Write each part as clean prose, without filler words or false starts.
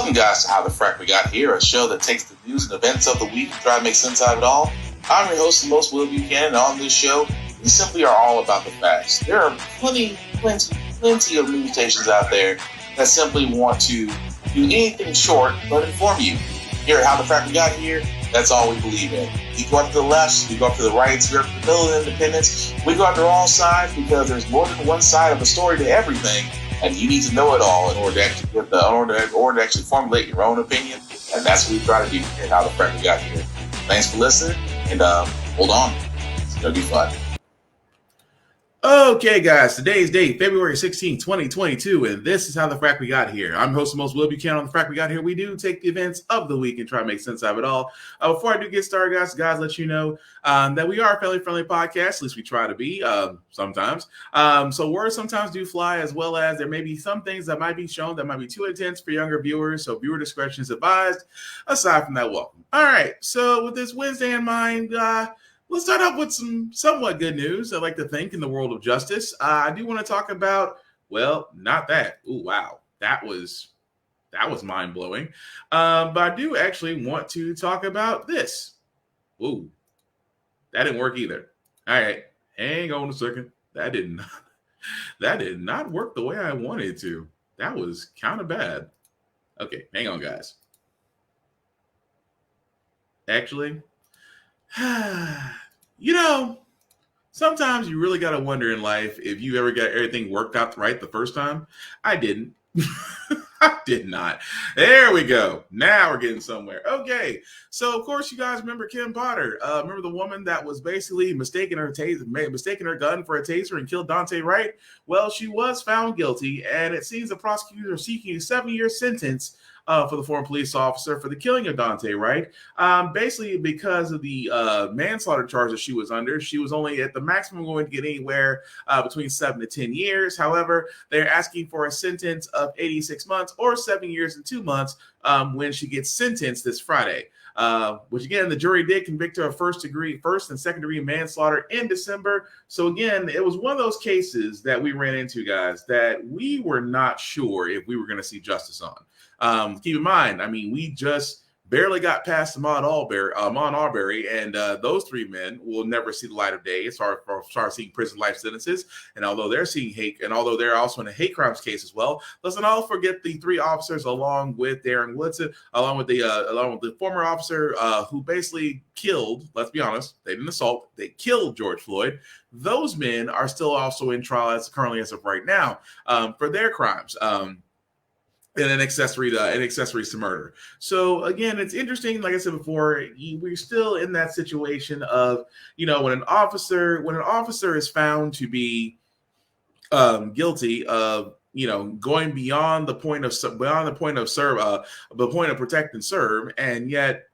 Welcome, guys, to How the Frack We Got Here, a show that takes the news and events of the week and try to make sense out of it all. I'm your host, the most Will Buchanan, and on this show, we simply are all about the facts. There are plenty of news stations out there that simply want to do anything short but inform you. Here at How the Frack We Got Here, that's all we believe in. We go up to the left, we go up to the right, we go up to the middle of independence. We go after all sides because there's more than one side of the story to everything, and you need to know it all in order to actually formulate your own opinion. And that's what we try to do here at How the Frack We Got Here. Thanks for listening, and hold on, it's gonna be fun. Okay, guys, today's date, February 16, 2022, and this is How the Frack We Got Here. I'm host of most Will Buchanan on the Frack We Got Here. We do take the events of the week and try to make sense of it all. Before I do get started, guys, let you know that we are a family-friendly podcast, at least we try to be sometimes. So words sometimes do fly, as well as there may be some things that might be shown that might be too intense for younger viewers, so viewer discretion is advised. Aside from that, welcome. All right, so with this Wednesday in mind, let's start off with some somewhat good news, I like to think, in the world of justice. I do want to talk about, well, not that. Ooh, wow. That was mind-blowing. But I do actually want to talk about this. Ooh, that didn't work either. All right, hang on a second. That did not work the way I wanted it to. That was kind of bad. Okay, hang on, guys. Actually, you know, sometimes you really got to wonder in life if you ever got everything worked out right the first time. I didn't. I did not. There we go. Now we're getting somewhere. Okay. So, of course, you guys remember Kim Potter. Remember the woman that was basically mistaking her gun for a taser and killed Daunte Wright? Well, she was found guilty, and it seems the prosecutor is seeking a 7-year sentence for the former police officer for the killing of Daunte Wright. Basically, because of the manslaughter charge that she was under, she was only at the maximum going to get anywhere between 7 to 10 years. However, they're asking for a sentence of 86 months or 7 years and 2 months when she gets sentenced this Friday. Which again, the jury did convict her of first and second degree manslaughter in December. So again, it was one of those cases that we ran into, guys, that we were not sure if we were going to see justice on. Keep in mind, I mean, we just barely got past Ahmaud Arbery, and those three men will never see the light of day as far as seeing prison life sentences. And although they're seeing hate, and although they're also in a hate crimes case as well, let's not forget the three officers, along with Darren Woodson, along with the former officer who basically killed. Let's be honest, they didn't assault; they killed George Floyd. Those men are still also in trial as of right now for their crimes. And an accessory to murder. So again, it's interesting. Like I said before, we're still in that situation of, when an officer is found to be guilty of, going beyond the point of protect and serve, and yet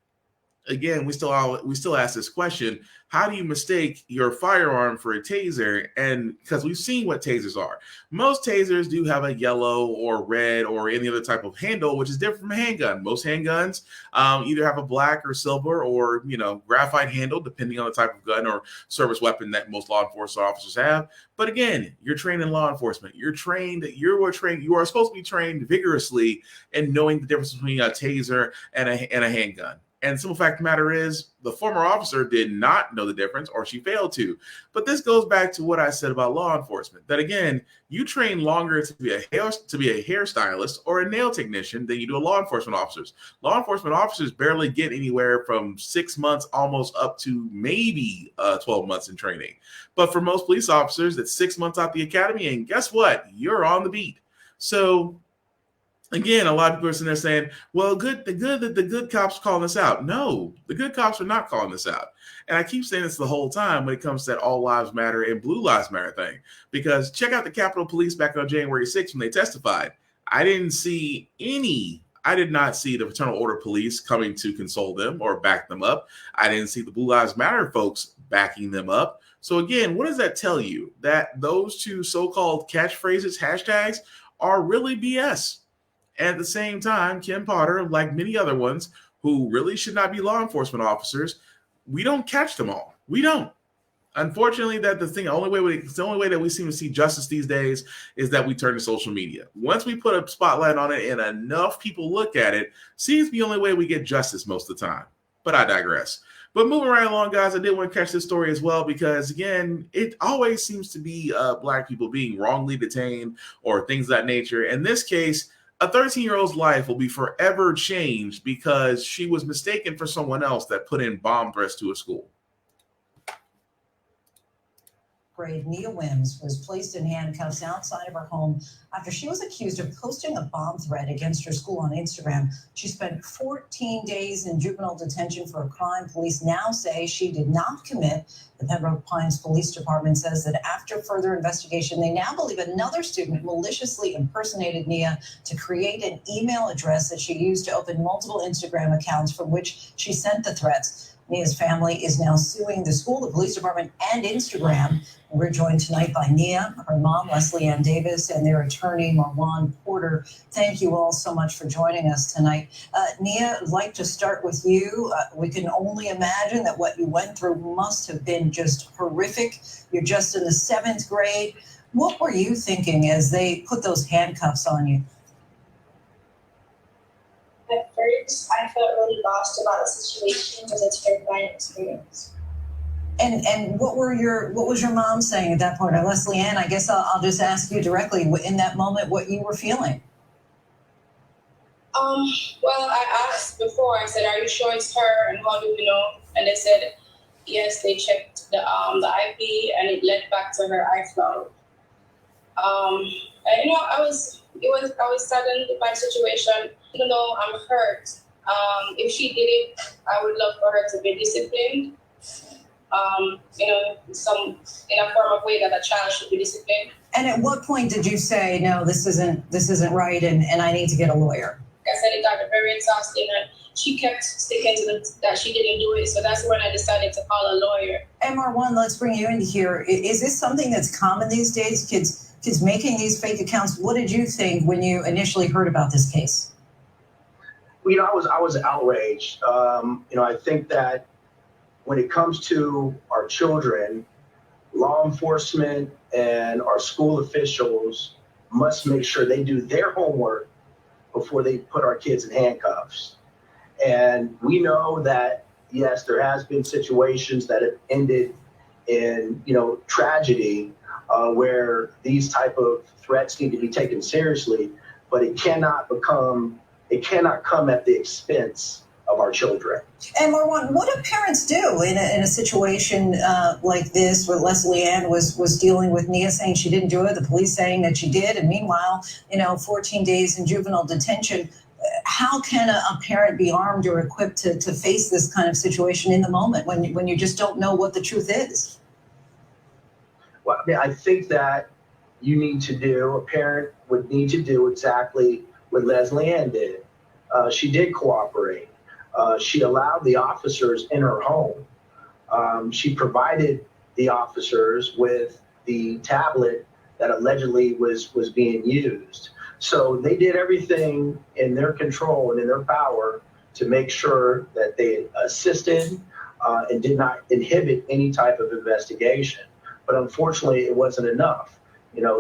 again, we still ask this question: how do you mistake your firearm for a taser? And because we've seen what tasers are. Most tasers do have a yellow or red or any other type of handle, which is different from a handgun. Most handguns either have a black or silver or, graphite handle, depending on the type of gun or service weapon that most law enforcement officers have. But again, you're trained in law enforcement. You are supposed to be trained vigorously in knowing the difference between a taser and a handgun. And the simple fact of the matter is, the former officer did not know the difference, or she failed to. But this goes back to what I said about law enforcement. That again, you train longer to be a hairstylist or a nail technician than you do law enforcement officers. Law enforcement officers barely get anywhere from 6 months, almost up to maybe 12 months in training. But for most police officers, it's 6 months out the academy, and guess what? You're on the beat. So again, a lot of people are sitting there saying, well, the good cops are calling this out. No, the good cops are not calling this out. And I keep saying this the whole time when it comes to that all lives matter and blue lives matter thing, because check out the Capitol Police back on January 6th when they testified. I did not see the Fraternal Order Police coming to console them or back them up. I didn't see the Blue Lives Matter folks backing them up. So again, what does that tell you? That those two so-called catchphrases, hashtags, are really BS. At the same time, Kim Potter, like many other ones who really should not be law enforcement officers, we don't catch them all. We don't. Unfortunately, it's the only way that we seem to see justice these days is that we turn to social media. Once we put a spotlight on it and enough people look at it, seems to be the only way we get justice most of the time. But I digress. But moving right along, guys, I did want to catch this story as well because, again, it always seems to be Black people being wrongly detained or things of that nature. In this case, a 13-year-old's life will be forever changed because she was mistaken for someone else that put in bomb threats to a school. Grade Nia Wims was placed in handcuffs outside of her home after she was accused of posting a bomb threat against her school on Instagram. She spent 14 days in juvenile detention for a crime police now say she did not commit. The Pembroke Pines Police Department says that after further investigation, they now believe another student maliciously impersonated Nia to create an email address that she used to open multiple Instagram accounts from which she sent the threats. Nia's family is now suing the school, the police department, and Instagram. We're joined tonight by Nia, her mom, Leslie Ann Davis, and their attorney, Marwan Porter. Thank you all so much for joining us tonight. Nia, I'd like to start with you. We can only imagine that what you went through must have been just horrific. You're just in the 7th grade. What were you thinking as they put those handcuffs on you? At first, I felt really lost about the situation. It was a terrifying experience. And what was your mom saying at that point? Or Leslie Ann, I guess I'll just ask you directly in that moment what you were feeling. Well, I asked before. I said, "Are you sure it's her? And how do we know?" And they said, "Yes, they checked the IP and it led back to her iCloud." And I was saddened by the situation. Even though I'm hurt, if she did it, I would love for her to be disciplined. In a form of way that a child should be disciplined. And at what point did you say, no, this isn't right, and I need to get a lawyer? Like I said, it got very exhausting, and she kept sticking to that she didn't do it. So that's when I decided to call a lawyer. And Marwan, let's bring you into here. Is this something that's common these days? Kids making these fake accounts. What did you think when you initially heard about this case? Well, I was outraged. I think that when it comes to our children, law enforcement and our school officials must make sure they do their homework before they put our kids in handcuffs. And we know that, yes, there has been situations that have ended in, tragedy where these type of threats need to be taken seriously, but it cannot come at the expense of our children. And Marwan, what do parents do in a situation like this where Leslie Ann was dealing with Nia saying she didn't do it, the police saying that she did, and meanwhile, 14 days in juvenile detention? How can a parent be armed or equipped to face this kind of situation in the moment when you just don't know what the truth is? Well, I think that a parent would need to do exactly what Leslie Ann did. She did cooperate. She allowed the officers in her home. She provided the officers with the tablet that allegedly was being used. So they did everything in their control and in their power to make sure that they assisted and did not inhibit any type of investigation. But unfortunately, it wasn't enough.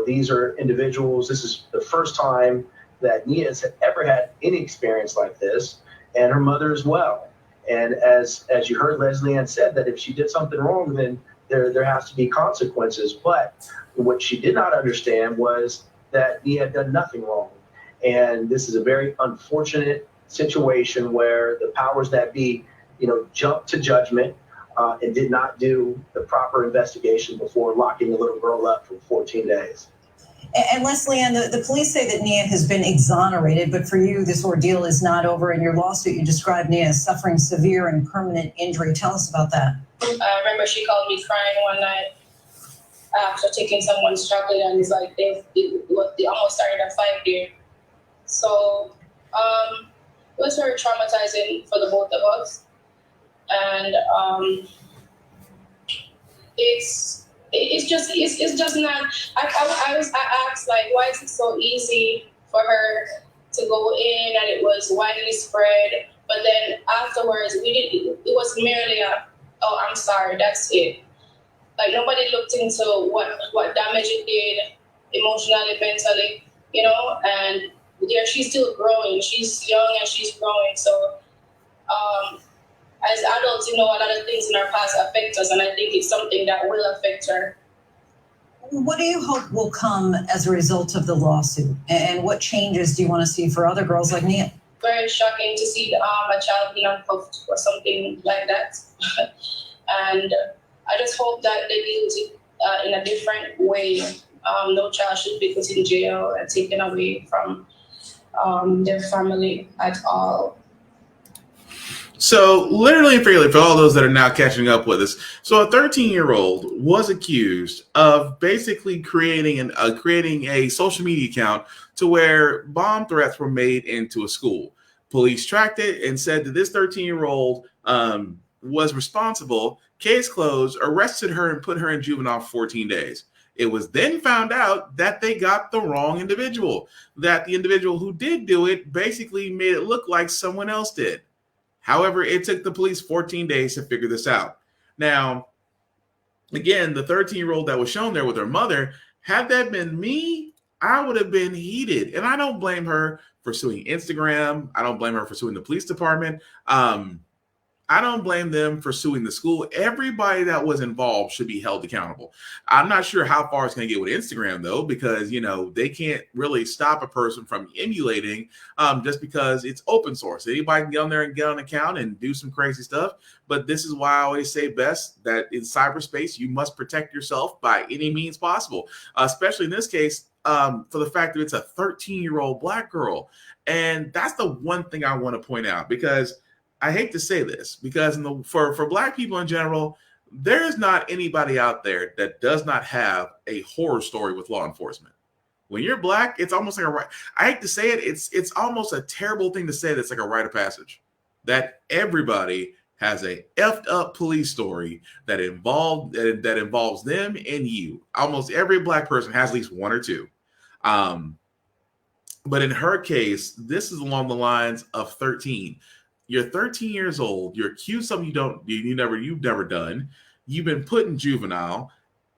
These are individuals. This is the first time that Nia has ever had any experience like this, and her mother as well. And as you heard Leslie Ann said, that if she did something wrong, then there has to be consequences. But what she did not understand was that Nia had done nothing wrong. And this is a very unfortunate situation where the powers that be, jumped to judgment and did not do the proper investigation before locking the little girl up for 14 days. And Leslie Ann, the police say that Nia has been exonerated, but for you, this ordeal is not over. In your lawsuit, you described Nia as suffering severe and permanent injury. Tell us about that. I remember she called me crying one night after taking someone's chocolate, and it's like they almost started a fight there. So it was very traumatizing for the both of us, and it's just not. I asked, like, why is it so easy for her to go in, and it was widely spread, but then afterwards it was merely a, oh, I'm sorry, that's it. Like nobody looked into what damage it did emotionally, mentally, and there she's still growing. She's young and she's growing. So as adults, a lot of things in our past affect us, and I think it's something that will affect her. What do you hope will come as a result of the lawsuit? And what changes do you want to see for other girls like Nia? Very shocking to see a child being handcuffed or something like that. And I just hope that they deal with it in a different way. No child should be put in jail and taken away from their family at all. So, literally and figuratively, for all those that are now catching up with us, so a 13-year-old was accused of basically creating a social media account to where bomb threats were made into a school. Police tracked it and said that this 13-year-old was responsible. Case closed, arrested her, and put her in juvenile for 14 days. It was then found out that they got the wrong individual, that the individual who did do it basically made it look like someone else did. However, it took the police 14 days to figure this out. Now, again, the 13-year-old that was shown there with her mother, had that been me, I would have been heated. And I don't blame her for suing Instagram. I don't blame her for suing the police department. I don't blame them for suing the school. Everybody that was involved should be held accountable. I'm not sure how far it's going to get with Instagram, though, because, they can't really stop a person from emulating just because it's open source. Anybody can get on there and get an account and do some crazy stuff. But this is why I always say best that in cyberspace, you must protect yourself by any means possible, especially in this case, for the fact that it's a 13-year-old Black girl. And that's the one thing I want to point out, because I hate to say this, because for Black people in general, there is not anybody out there that does not have a horror story with law enforcement. When you're Black, it's almost like a right. I hate to say it. It's almost a terrible thing to say. That's like a rite of passage. That everybody has a effed up police story that involves them and you. Almost every Black person has at least one or two. But in her case, this is along the lines of 13. You're 13 years old. You're accused of something you've never done. You've been put in juvenile.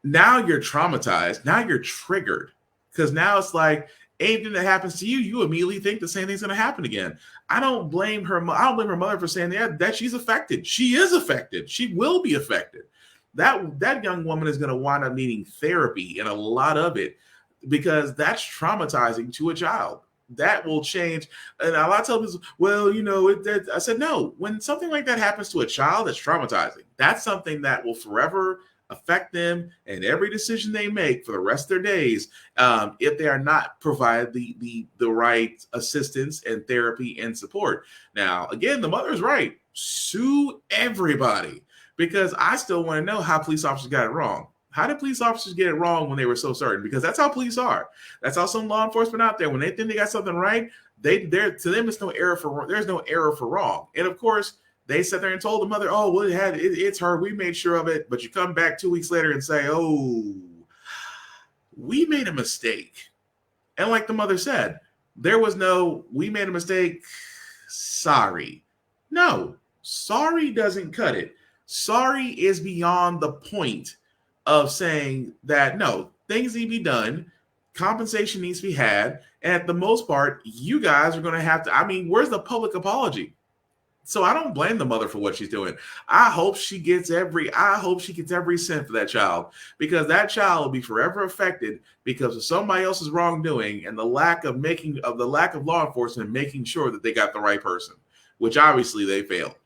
Now you're traumatized. Now you're triggered, because now it's like anything that happens to you, you immediately think the same thing's going to happen again. I don't blame her. I don't blame her mother for saying that she's affected. She is affected. She will be affected. That young woman is going to wind up needing therapy, and a lot of it, because that's traumatizing to a child. That will change. And a lot of times, well, I said, no, when something like that happens to a child, that's traumatizing. That's something that will forever affect them and every decision they make for the rest of their days, if they are not provided the right assistance and therapy and support. Now, again, the mother is right. Sue everybody, because I still want to know how police officers got it wrong. How did police officers get it wrong when they were so certain? Because that's how police are. That's how some law enforcement out there, when they think they got something right, to them it's there's no error for wrong. And of course, they sat there and told the mother, "Oh, well, it's her. We made sure of it." But you come back 2 weeks later and say, "Oh, we made a mistake." And like the mother said, there was no, "We made a mistake. Sorry." No, sorry doesn't cut it. Sorry is beyond the point of saying that, no, things need to be done, compensation needs to be had, and at the most part, you guys are going to have to, where's the public apology? So I don't blame the mother for what she's doing. I hope she gets every cent for that child, because that child will be forever affected because of somebody else's wrongdoing and the lack of law enforcement making sure that they got the right person, which obviously they failed.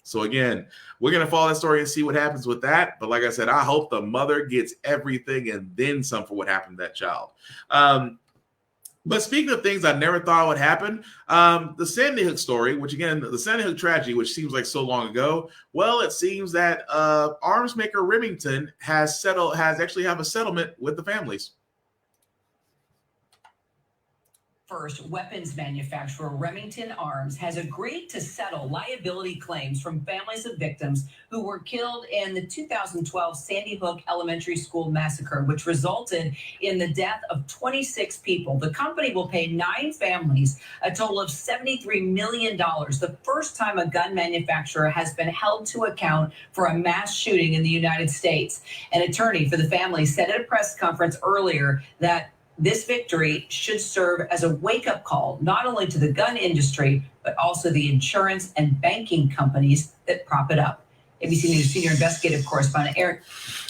So again, we're going to follow that story and see what happens with that. But like I said, I hope the mother gets everything and then some for what happened to that child. But speaking of things I never thought would happen, the Sandy Hook story, which again, the Sandy Hook tragedy, which seems like so long ago. Well, it seems that arms maker Remington has actually have a settlement with the families. First, weapons manufacturer Remington Arms has agreed to settle liability claims from families of victims who were killed in the 2012 Sandy Hook Elementary School massacre, which resulted in the death of 26 people. The company will pay 9 families a total of $73 million, the first time a gun manufacturer has been held to account for a mass shooting in the United States. An attorney for the family said at a press conference earlier that this victory should serve as a wake-up call, not only to the gun industry, but also the insurance and banking companies that prop it up. ABC News senior investigative correspondent Eric.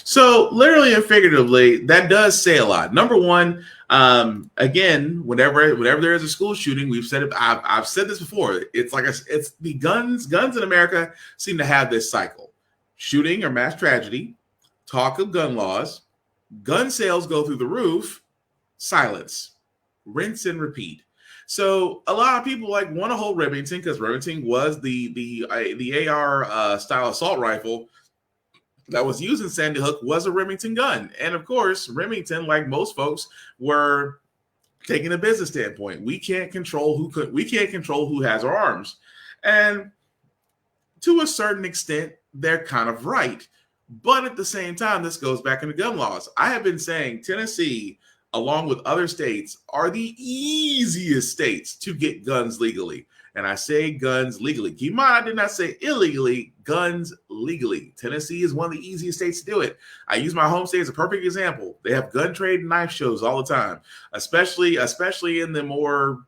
So literally and figuratively, that does say a lot. Number one, again, whenever there is a school shooting, we've said it. I've said this before. It's like it's the guns in America seem to have this cycle: shooting or mass tragedy, talk of gun laws, gun sales go through the roof. Silence, rinse and repeat. So a lot of people want to hold Remington because Remington was the AR style assault rifle that was used in Sandy Hook was a Remington gun, and of course Remington, like most folks, were taking a business standpoint. We can't control who has our arms, and to a certain extent, they're kind of right. But at the same time, this goes back into gun laws. I have been saying Tennessee, along with other states, are the easiest states to get guns legally. And I say guns legally. Keep in mind, I did not say illegally, guns legally. Tennessee is one of the easiest states to do it. I use my home state as a perfect example. They have gun trade and knife shows all the time, especially in the more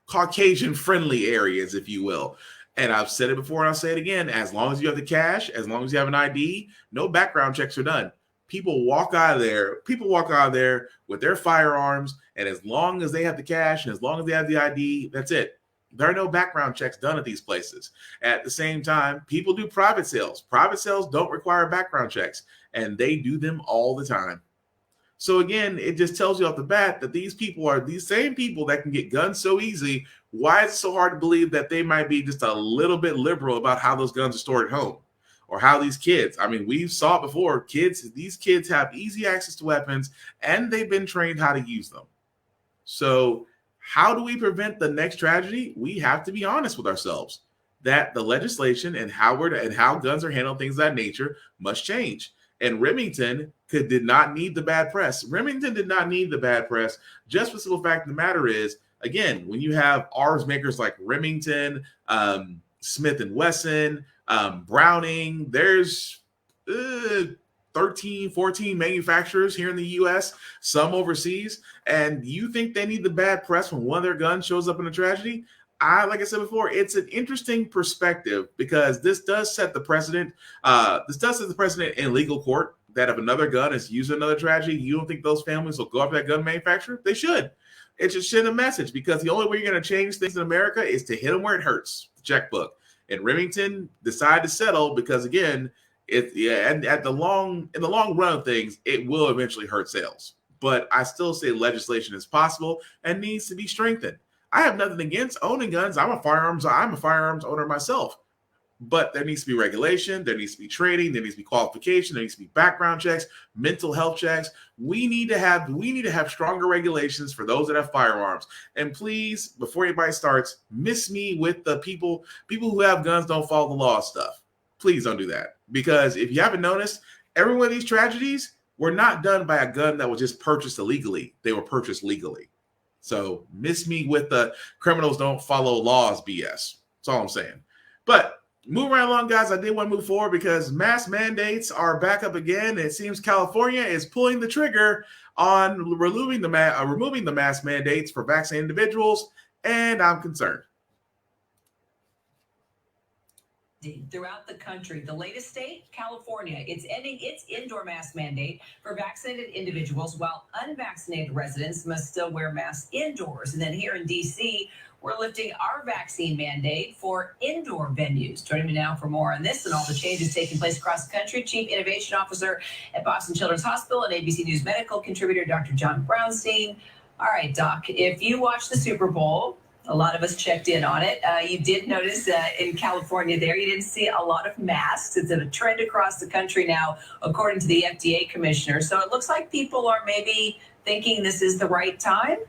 Caucasian-friendly areas, if you will. And I've said it before and I'll say it again. As long as you have the cash, as long as you have an ID, no background checks are done. People walk out of there with their firearms, and as long as they have the cash and as long as they have the ID, that's it. There are no background checks done at these places. At the same time, people do private sales. Private sales don't require background checks, and they do them all the time. So again, it just tells you off the bat that these people are these same people that can get guns so easy. Why is it so hard to believe that they might be just a little bit liberal about how those guns are stored at home? Or how these kids, I mean, we've saw it before, these kids have easy access to weapons and they've been trained how to use them. So how do we prevent the next tragedy? We have to be honest with ourselves that the legislation and how guns are handled, things of that nature, must change. And Remington did not need the bad press. Remington did not need the bad press. Just for the simple fact of the matter is, again, when you have arms makers like Remington, Smith & Wesson, Browning, there's 13, 14 manufacturers here in the U.S., some overseas, and you think they need the bad press when one of their guns shows up in a tragedy? Like I said before, it's an interesting perspective because this does set the precedent. This does set the precedent in legal court that if another gun is used in another tragedy, you don't think those families will go after that gun manufacturer? They should. It should send a message because the only way you're going to change things in America is to hit them where it hurts. The checkbook. And Remington decided to settle because, again, in the long run of things, it will eventually hurt sales. But I still say legislation is possible and needs to be strengthened. I have nothing against owning guns. I'm a firearms owner myself. But there needs to be regulation. There needs to be training. There needs to be qualification. There needs to be background checks, mental health checks. We need to have stronger regulations for those that have firearms. And please, before anybody starts, miss me with the people who have guns don't follow the law stuff. Please don't do that. Because if you haven't noticed, every one of these tragedies were not done by a gun that was just purchased illegally. They were purchased legally. So miss me with the criminals don't follow laws BS. That's all I'm saying. But moving right along, guys, I did want to move forward because mask mandates are back up again. It seems California is pulling the trigger on removing the mask mandates for vaccinated individuals, and I'm concerned. Throughout the country, the latest state, California, it's ending its indoor mask mandate for vaccinated individuals, while unvaccinated residents must still wear masks indoors. And then here in D.C., we're lifting our vaccine mandate for indoor venues. Joining me now for more on this and all the changes taking place across the country, Chief Innovation Officer at Boston Children's Hospital and ABC News medical contributor, Dr. John Brownstein. All right, Doc, if you watched the Super Bowl, a lot of us checked in on it. You did notice in California there, you didn't see a lot of masks. It's a trend across the country now, according to the FDA commissioner. So it looks like people are maybe thinking this is the right time.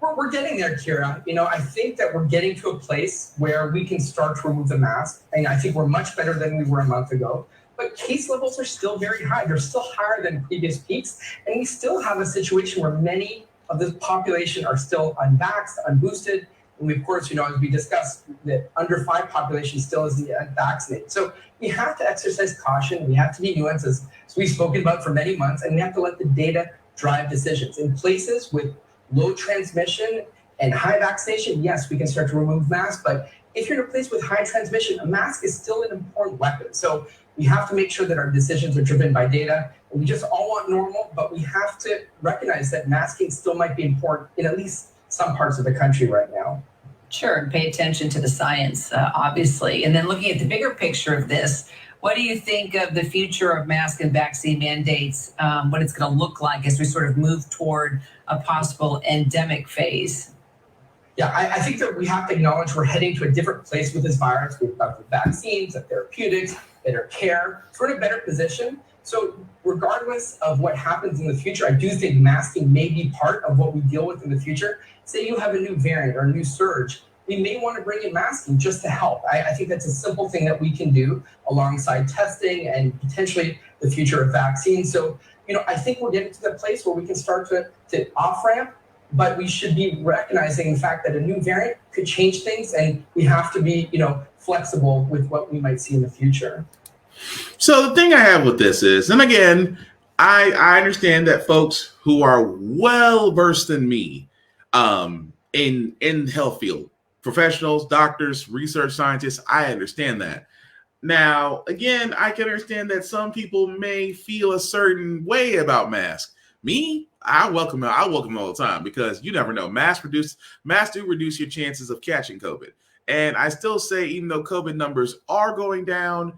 We're getting there, Kira. I think that we're getting to a place where we can start to remove the mask. And I think we're much better than we were a month ago. But case levels are still very high. They're still higher than previous peaks. And we still have a situation where many of the population are still unvaxxed, unboosted. And we, of course, as we discussed, the under 5 population still isn't yet vaccinated. So we have to exercise caution. We have to be nuanced, as we've spoken about for many months, and we have to let the data drive decisions. In places with low transmission and high vaccination, yes, we can start to remove masks. But if you're in a place with high transmission, a mask is still an important weapon. So we have to make sure that our decisions are driven by data. And we just all want normal, but we have to recognize that masking still might be important in at least some parts of the country right now. Sure, and pay attention to the science, obviously. And then looking at the bigger picture of this, what do you think of the future of mask and vaccine mandates, what it's going to look like as we sort of move toward a possible endemic phase? Yeah, I think that we have to acknowledge we're heading to a different place with this virus. We've got the vaccines, the therapeutics, better care. So we're in a better position. So regardless of what happens in the future, I do think masking may be part of what we deal with in the future. Say you have a new variant or a new surge, we may want to bring in masking just to help. I think that's a simple thing that we can do alongside testing and potentially the future of vaccines. So, I think we're getting to the place where we can start to off-ramp, but we should be recognizing the fact that a new variant could change things, and we have to be, flexible with what we might see in the future. So the thing I have with this is, and again, I understand that folks who are well versed than me in the health field, professionals, doctors, research scientists, I understand that. Now, again, I can understand that some people may feel a certain way about masks. Me, I welcome them all the time, because you never know. Masks do reduce your chances of catching COVID. And I still say, even though COVID numbers are going down,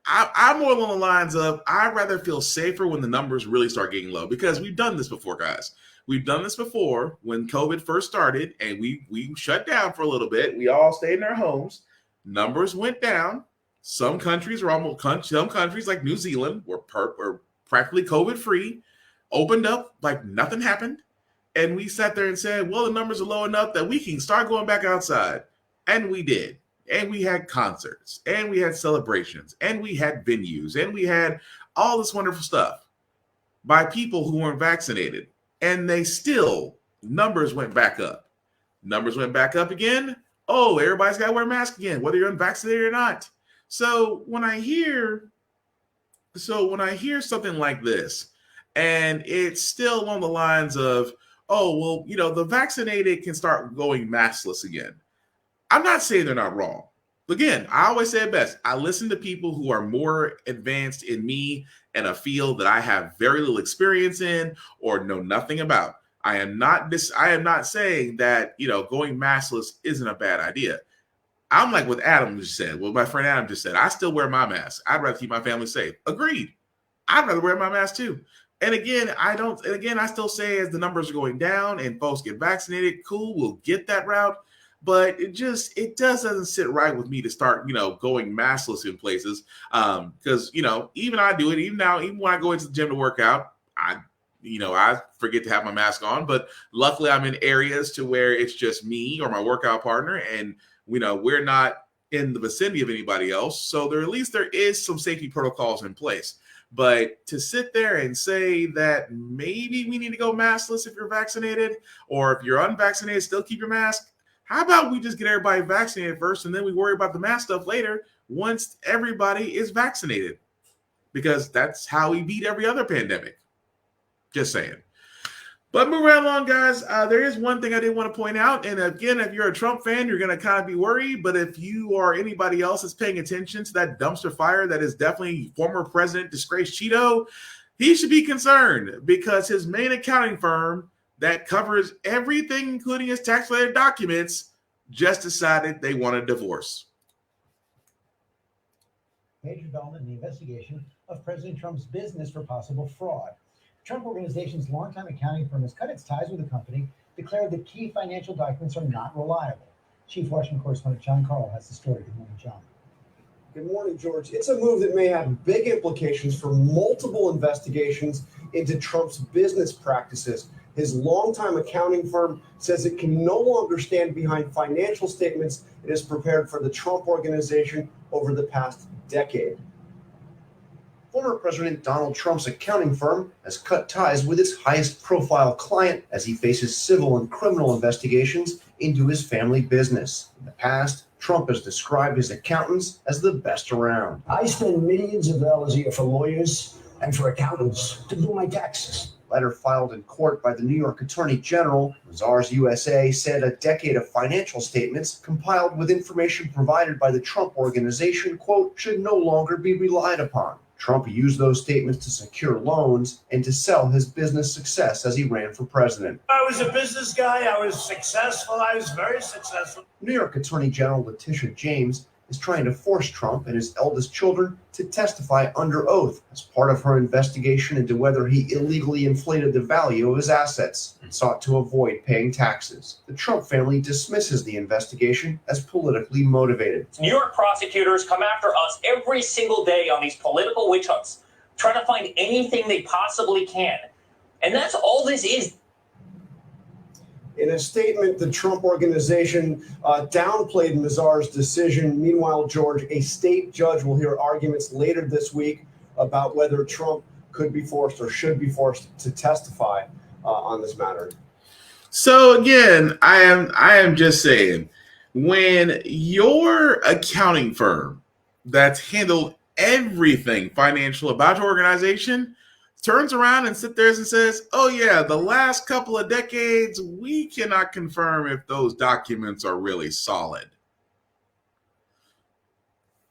I'm more along the lines of, I'd rather feel safer when the numbers really start getting low, because we've done this before, guys. We've done this before when COVID first started and we shut down for a little bit. We all stayed in our homes. Numbers went down. Some countries like New Zealand were practically COVID-free, opened up like nothing happened. And we sat there and said, well, the numbers are low enough that we can start going back outside. And we did. And we had concerts, and we had celebrations, and we had venues, and we had all this wonderful stuff by people who weren't vaccinated. And numbers went back up. Numbers went back up again. Oh, everybody's got to wear a mask again, whether you're unvaccinated or not. So when I hear something like this, and it's still along the lines of, oh, well, the vaccinated can start going maskless again. I'm not saying they're not wrong. Again, I always say it best. I listen to people who are more advanced in me and a field that I have very little experience in or know nothing about. I am not saying that, going maskless isn't a bad idea. I'm like what Adam just said. Well, my friend Adam just said, I still wear my mask. I'd rather keep my family safe. Agreed. I'd rather wear my mask too. And again, I still say, as the numbers are going down and folks get vaccinated, cool, we'll get that route. But it doesn't sit right with me to start, going maskless in places. Because, even I do it, even now, even when I go into the gym to work out, I forget to have my mask on. But luckily I'm in areas to where it's just me or my workout partner, and, we're not in the vicinity of anybody else. So at least there is some safety protocols in place. But to sit there and say that maybe we need to go maskless if you're vaccinated, or if you're unvaccinated, still keep your mask. How about we just get everybody vaccinated first, and then we worry about the mask stuff later once everybody is vaccinated? Because that's how we beat every other pandemic. Just saying. But moving right along, guys, there is one thing I did want to point out. And again, if you're a Trump fan, you're going to kind of be worried. But if you or anybody else is paying attention to that dumpster fire that is definitely former President disgraced Cheeto, he should be concerned, because his main accounting firm that covers everything, including his tax-related documents, just decided they want a divorce. Major development in the investigation of President Trump's business for possible fraud. Trump Organization's longtime accounting firm has cut its ties with the company, declared that key financial documents are not reliable. Chief Washington correspondent John Carl has the story. Good morning, John. Good morning, George. It's a move that may have big implications for multiple investigations into Trump's business practices. His longtime accounting firm says it can no longer stand behind financial statements it has prepared for the Trump Organization over the past decade. Former President Donald Trump's accounting firm has cut ties with its highest profile client as he faces civil and criminal investigations into his family business. In the past, Trump has described his accountants as the best around. I spend millions of dollars a year for lawyers and for accountants to do my taxes. Letter filed in court by the New York Attorney General, Mazars USA, said a decade of financial statements compiled with information provided by the Trump Organization, quote, should no longer be relied upon. Trump used those statements to secure loans and to sell his business success as he ran for president. I was a business guy. I was successful. I was very successful. New York Attorney General Letitia James is trying to force Trump and his eldest children to testify under oath as part of her investigation into whether he illegally inflated the value of his assets and sought to avoid paying taxes. The Trump family dismisses the investigation as politically motivated. New York prosecutors come after us every single day on these political witch hunts, trying to find anything they possibly can. And that's all this is. In a statement, the Trump Organization downplayed Mazars' decision. Meanwhile, George, a state judge will hear arguments later this week about whether Trump could be forced or should be forced to testify on this matter. So again, I am just saying, when your accounting firm that's handled everything financial about your organization turns around and sits there and says, oh yeah, the last couple of decades, we cannot confirm if those documents are really solid,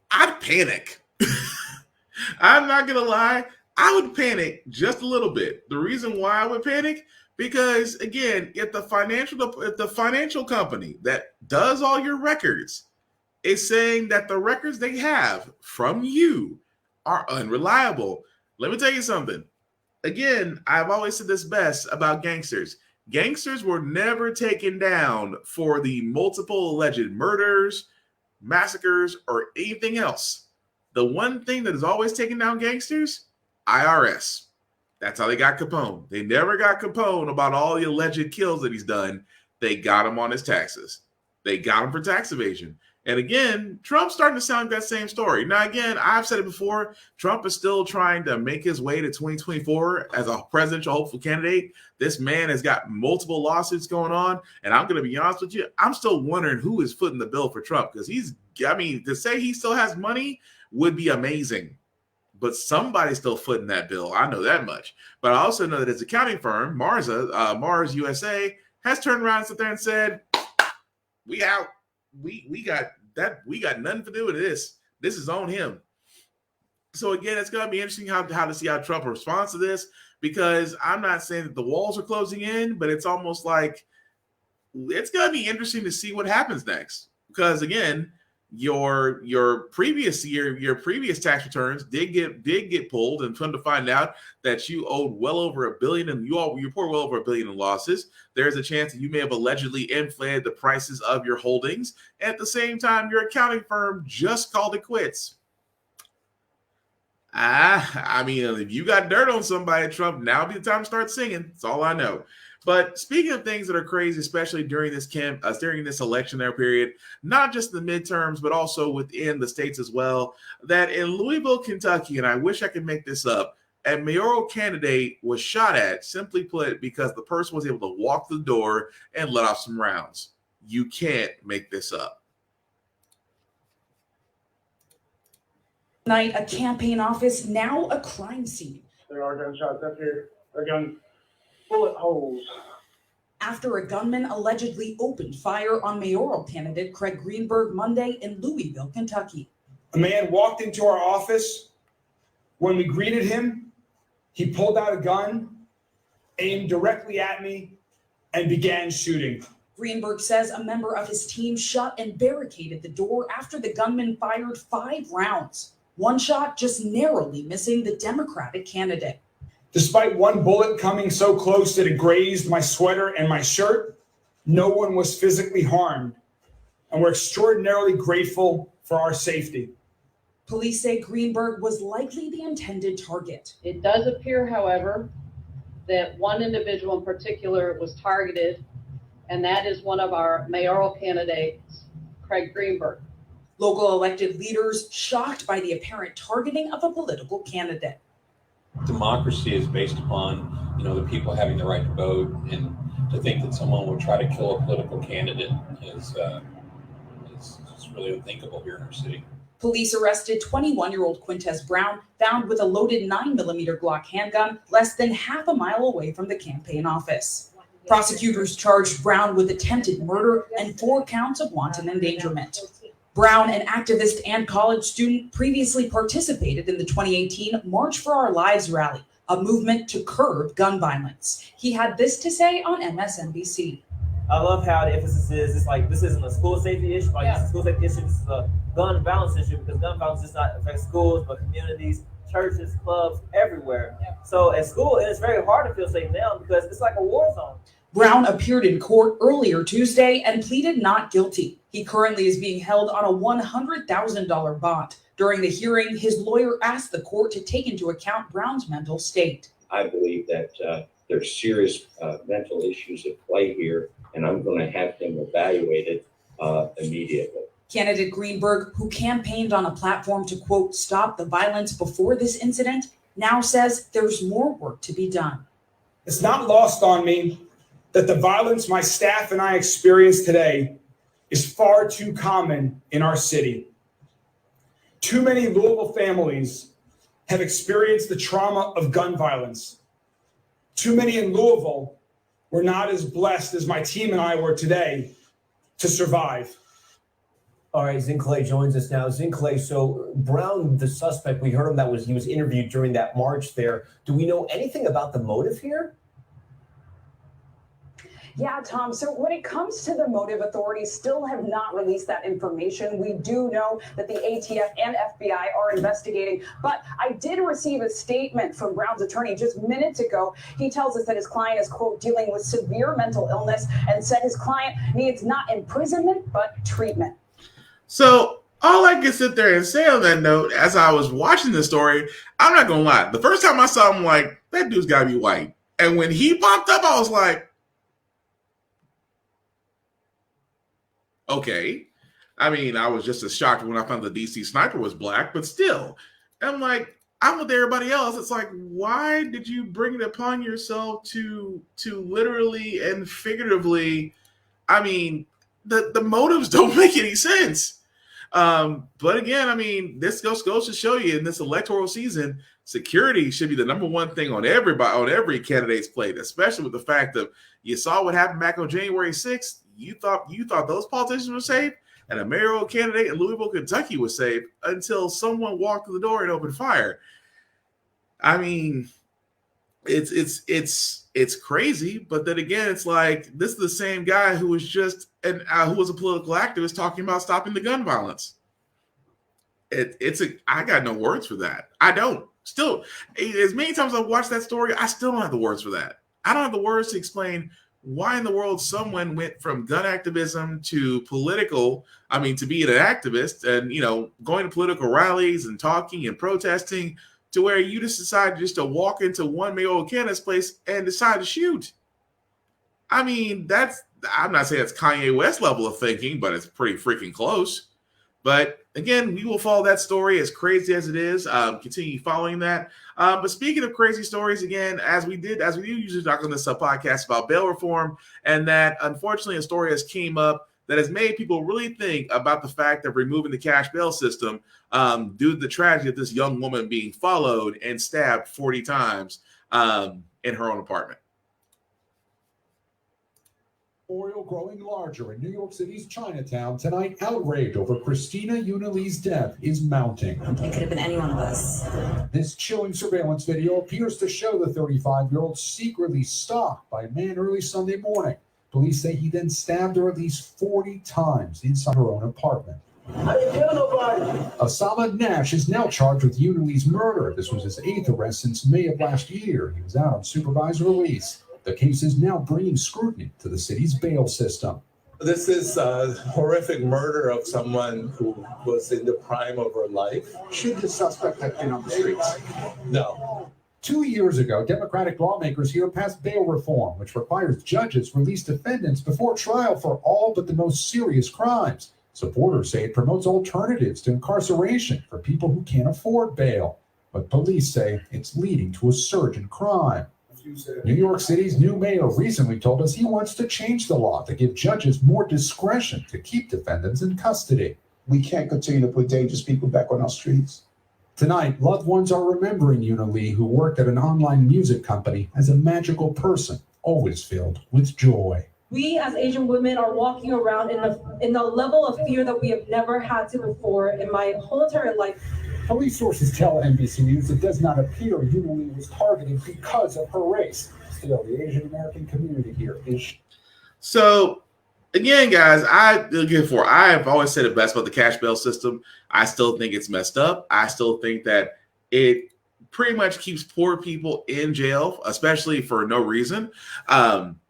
I'd panic. I'm not going to lie. I would panic just a little bit. The reason why I would panic, because again, if the financial company that does all your records is saying that the records they have from you are unreliable, let me tell you something. Again, I've always said this best about gangsters. Gangsters were never taken down for the multiple alleged murders, massacres, or anything else. The one thing that is always taking down gangsters, IRS. That's how they got Capone. They never got Capone about all the alleged kills that he's done. They got him on his taxes. They got him for tax evasion. And again, Trump's starting to sound like that same story. Now, again, I've said it before, Trump is still trying to make his way to 2024 as a presidential hopeful candidate. This man has got multiple lawsuits going on. And I'm going to be honest with you, I'm still wondering who is footing the bill for Trump, because to say he still has money would be amazing. But somebody's still footing that bill. I know that much. But I also know that his accounting firm, Mars USA, has turned around and sit there and said, we out. We got nothing to do with this. This is on him. So again, it's going to be interesting how to see how Trump responds to this, because I'm not saying that the walls are closing in, but it's almost like it's going to be interesting to see what happens next. Because again, your previous tax returns did get pulled, and come to find out that you owed well over $1 billion, and you report well over $1 billion in losses. There's a chance that you may have allegedly inflated the prices of your holdings. At the same time, your accounting firm just called it quits. I mean, if you got dirt on somebody, Trump, now be the time to start singing. That's all I know. But speaking of things that are crazy, especially during this election period, not just the midterms, but also within the states as well, that in Louisville, Kentucky, and I wish I could make this up, a mayoral candidate was shot at, simply put, because the person was able to walk the door and let off some rounds. You can't make this up. Night, a campaign office, now a crime scene. There are gunshots up here. There are bullet holes. After a gunman allegedly opened fire on mayoral candidate Craig Greenberg Monday in Louisville, Kentucky. A man walked into our office. When we greeted him, he pulled out a gun, aimed directly at me, and began shooting. Greenberg says a member of his team shot and barricaded the door after the gunman fired 5 rounds. One shot just narrowly missing the Democratic candidate. Despite one bullet coming so close that it grazed my sweater and my shirt, no one was physically harmed, and we're extraordinarily grateful for our safety. Police say Greenberg was likely the intended target. It does appear, however, that one individual in particular was targeted, and that is one of our mayoral candidates, Craig Greenberg. Local elected leaders shocked by the apparent targeting of a political candidate. Democracy is based upon, the people having the right to vote, and to think that someone would try to kill a political candidate is really unthinkable here in our city. Police arrested 21-year-old Quintez Brown, found with a loaded 9mm Glock handgun less than half a mile away from the campaign office. Prosecutors charged Brown with attempted murder and 4 counts of wanton endangerment. Brown, an activist and college student, previously participated in the 2018 March for Our Lives rally, a movement to curb gun violence. He had this to say on MSNBC. I love how the emphasis is, it's like, this isn't a school safety issue, this is a school safety issue, this is a gun violence issue, because gun violence does not affect schools, but communities, churches, clubs, everywhere. So at school, it's very hard to feel safe now because it's like a war zone. Brown appeared in court earlier Tuesday and pleaded not guilty. He currently is being held on a $100,000 bond. During the hearing, his lawyer asked the court to take into account Brown's mental state. I believe that there's serious mental issues at play here, and I'm going to have him evaluated immediately. Candidate Greenberg, who campaigned on a platform to, quote, stop the violence before this incident, now says there's more work to be done. It's not lost on me that the violence my staff and I experience today is far too common in our city. Too many Louisville families have experienced the trauma of gun violence. Too many in Louisville were not as blessed as my team and I were today to survive. All right, Zinclay joins us now. Zinclay, so Brown, the suspect, we heard him, he was interviewed during that march there. Do we know anything about the motive here? Yeah, Tom. So when it comes to the motive, authorities still have not released that information. We do know that the ATF and FBI are investigating, but I did receive a statement from Brown's attorney just minutes ago. He tells us that his client is, quote, dealing with severe mental illness, and said his client needs not imprisonment, but treatment. So all I can sit there and say on that note, as I was watching this story, I'm not going to lie. The first time I saw him, like, that dude's got to be white. And when he popped up, I was like, okay. I mean, I was just as shocked when I found the DC sniper was black, but still. I'm like, I'm with everybody else. It's like, why did you bring it upon yourself to literally and figuratively, I mean, the motives don't make any sense. But again, I mean, this goes to show you in this electoral season, security should be the number one thing on every candidate's plate, especially with the fact that you saw what happened back on January 6th. You thought those politicians were safe, and a mayoral candidate in Louisville, Kentucky was safe until someone walked through the door and opened fire. I mean, it's crazy, but then again, it's like this is the same guy who was just who was a political activist talking about stopping the gun violence. I got no words for that. I don't. Still, as many times I've watched that story, I still don't have the words for that. I don't have the words to explain why in the world someone went from gun activism to to being an activist and, going to political rallies and talking and protesting to where you just decided just to walk into one mayoral candidate's place and decide to shoot. I mean, I'm not saying it's Kanye West level of thinking, but it's pretty freaking close. But again, we will follow that story, as crazy as it is. Continue following that. But speaking of crazy stories, again, as we do usually talk on this podcast about bail reform, and that unfortunately a story has came up that has made people really think about the fact of removing the cash bail system due to the tragedy of this young woman being followed and stabbed 40 times in her own apartment. Oil growing larger in New York City's Chinatown tonight. Outrage over Christina Unalee's death is mounting. It could have been any one of us. This chilling surveillance video appears to show the 35-year-old secretly stalked by a man early Sunday morning. Police say he then stabbed her at least 40 times inside her own apartment. I didn't kill nobody. Osama Nash is now charged with Unalee's murder. This was his 8th arrest since May of last year. He was out on supervised release. The case is now bringing scrutiny to the city's bail system. This is a horrific murder of someone who was in the prime of her life. Should the suspect have been on the streets? No. 2 years ago, Democratic lawmakers here passed bail reform, which requires judges release defendants before trial for all but the most serious crimes. Supporters say it promotes alternatives to incarceration for people who can't afford bail. But police say it's leading to a surge in crime. New York City's new mayor recently told us he wants to change the law to give judges more discretion to keep defendants in custody. We can't continue to put dangerous people back on our streets. Tonight, loved ones are remembering Una Lee, who worked at an online music company, as a magical person, always filled with joy. We as Asian women are walking around in a level of fear that we have never had to before in my whole entire life. Police sources tell NBC News it does not appear Una Lee was targeted because of her race. Still, the Asian American community here is. So, again, guys, I've always said it best about the cash bail system. I still think it's messed up. I still think that it pretty much keeps poor people in jail, especially for no reason.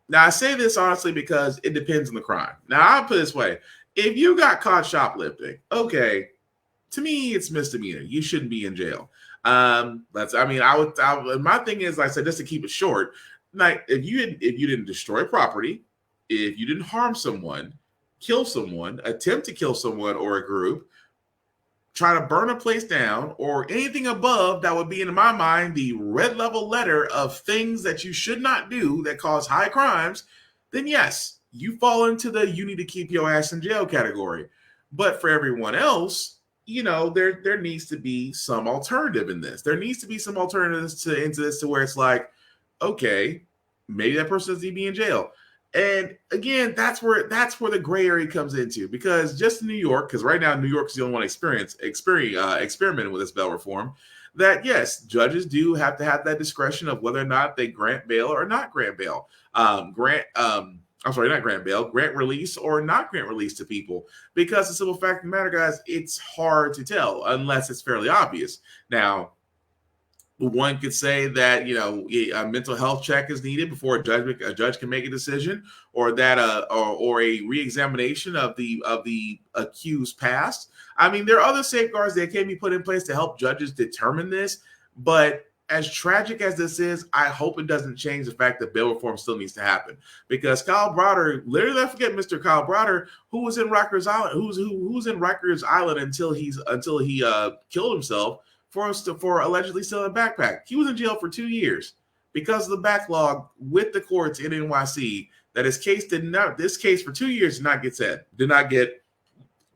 Now, I say this honestly because it depends on the crime. Now, I'll put it this way. If you got caught shoplifting, okay, to me, it's misdemeanor. You shouldn't be in jail. My thing is, like I said, just to keep it short, like if you didn't destroy property, if you didn't harm someone, kill someone, attempt to kill someone or a group, try to burn a place down, or anything above that would be, in my mind, the red level letter of things that you should not do that cause high crimes, then yes, you fall into the you need to keep your ass in jail category. But for everyone else, there needs to be some alternative in this. There needs to be some alternatives into this to where it's like, okay, maybe that person doesn't need to be in jail. And again, that's where the gray area comes into, because just in New York, because right now New York is the only one experimenting with this bail reform, that yes, judges do have to have that discretion of whether or not they grant bail or not grant bail. Grant release or not grant release to people, because the simple fact of the matter, guys, it's hard to tell unless it's fairly obvious. Now, one could say that a mental health check is needed before a judge can make a decision, or that or a reexamination of the accused past. I mean, there are other safeguards that can be put in place to help judges determine this. But as tragic as this is, I hope it doesn't change the fact that bail reform still needs to happen. Because Kyle Browder, literally, I forget Mr. Kyle Browder, who was in Rikers Island, who's in Rikers Island until he killed himself for allegedly stealing a backpack. He was in jail for 2 years because of the backlog with the courts in NYC. That this case for 2 years did not get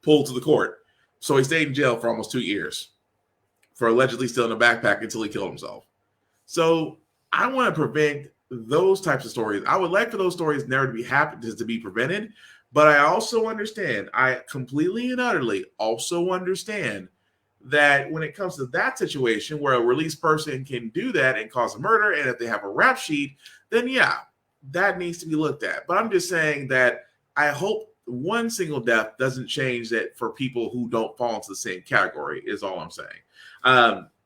pulled to the court. So he stayed in jail for almost 2 years for allegedly stealing a backpack until he killed himself. So I want to prevent those types of stories. I would like for those stories never to be prevented, but I completely and utterly also understand that when it comes to that situation where a released person can do that and cause a murder, and if they have a rap sheet, then yeah, that needs to be looked at. But I'm just saying that I hope one single death doesn't change that for people who don't fall into the same category, is all I'm saying.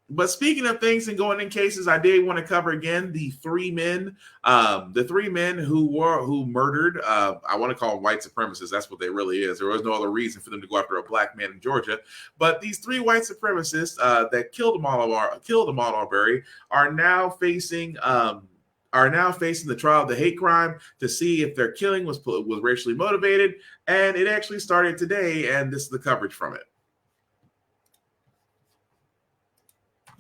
But speaking of things and going in cases, I did want to cover again the three men who murdered. I want to call them white supremacists. That's what they really is. There was no other reason for them to go after a black man in Georgia. But these three white supremacists that killed Ahmaud Arbery are now facing the trial of the hate crime to see if their killing was racially motivated. And it actually started today, and this is the coverage from it.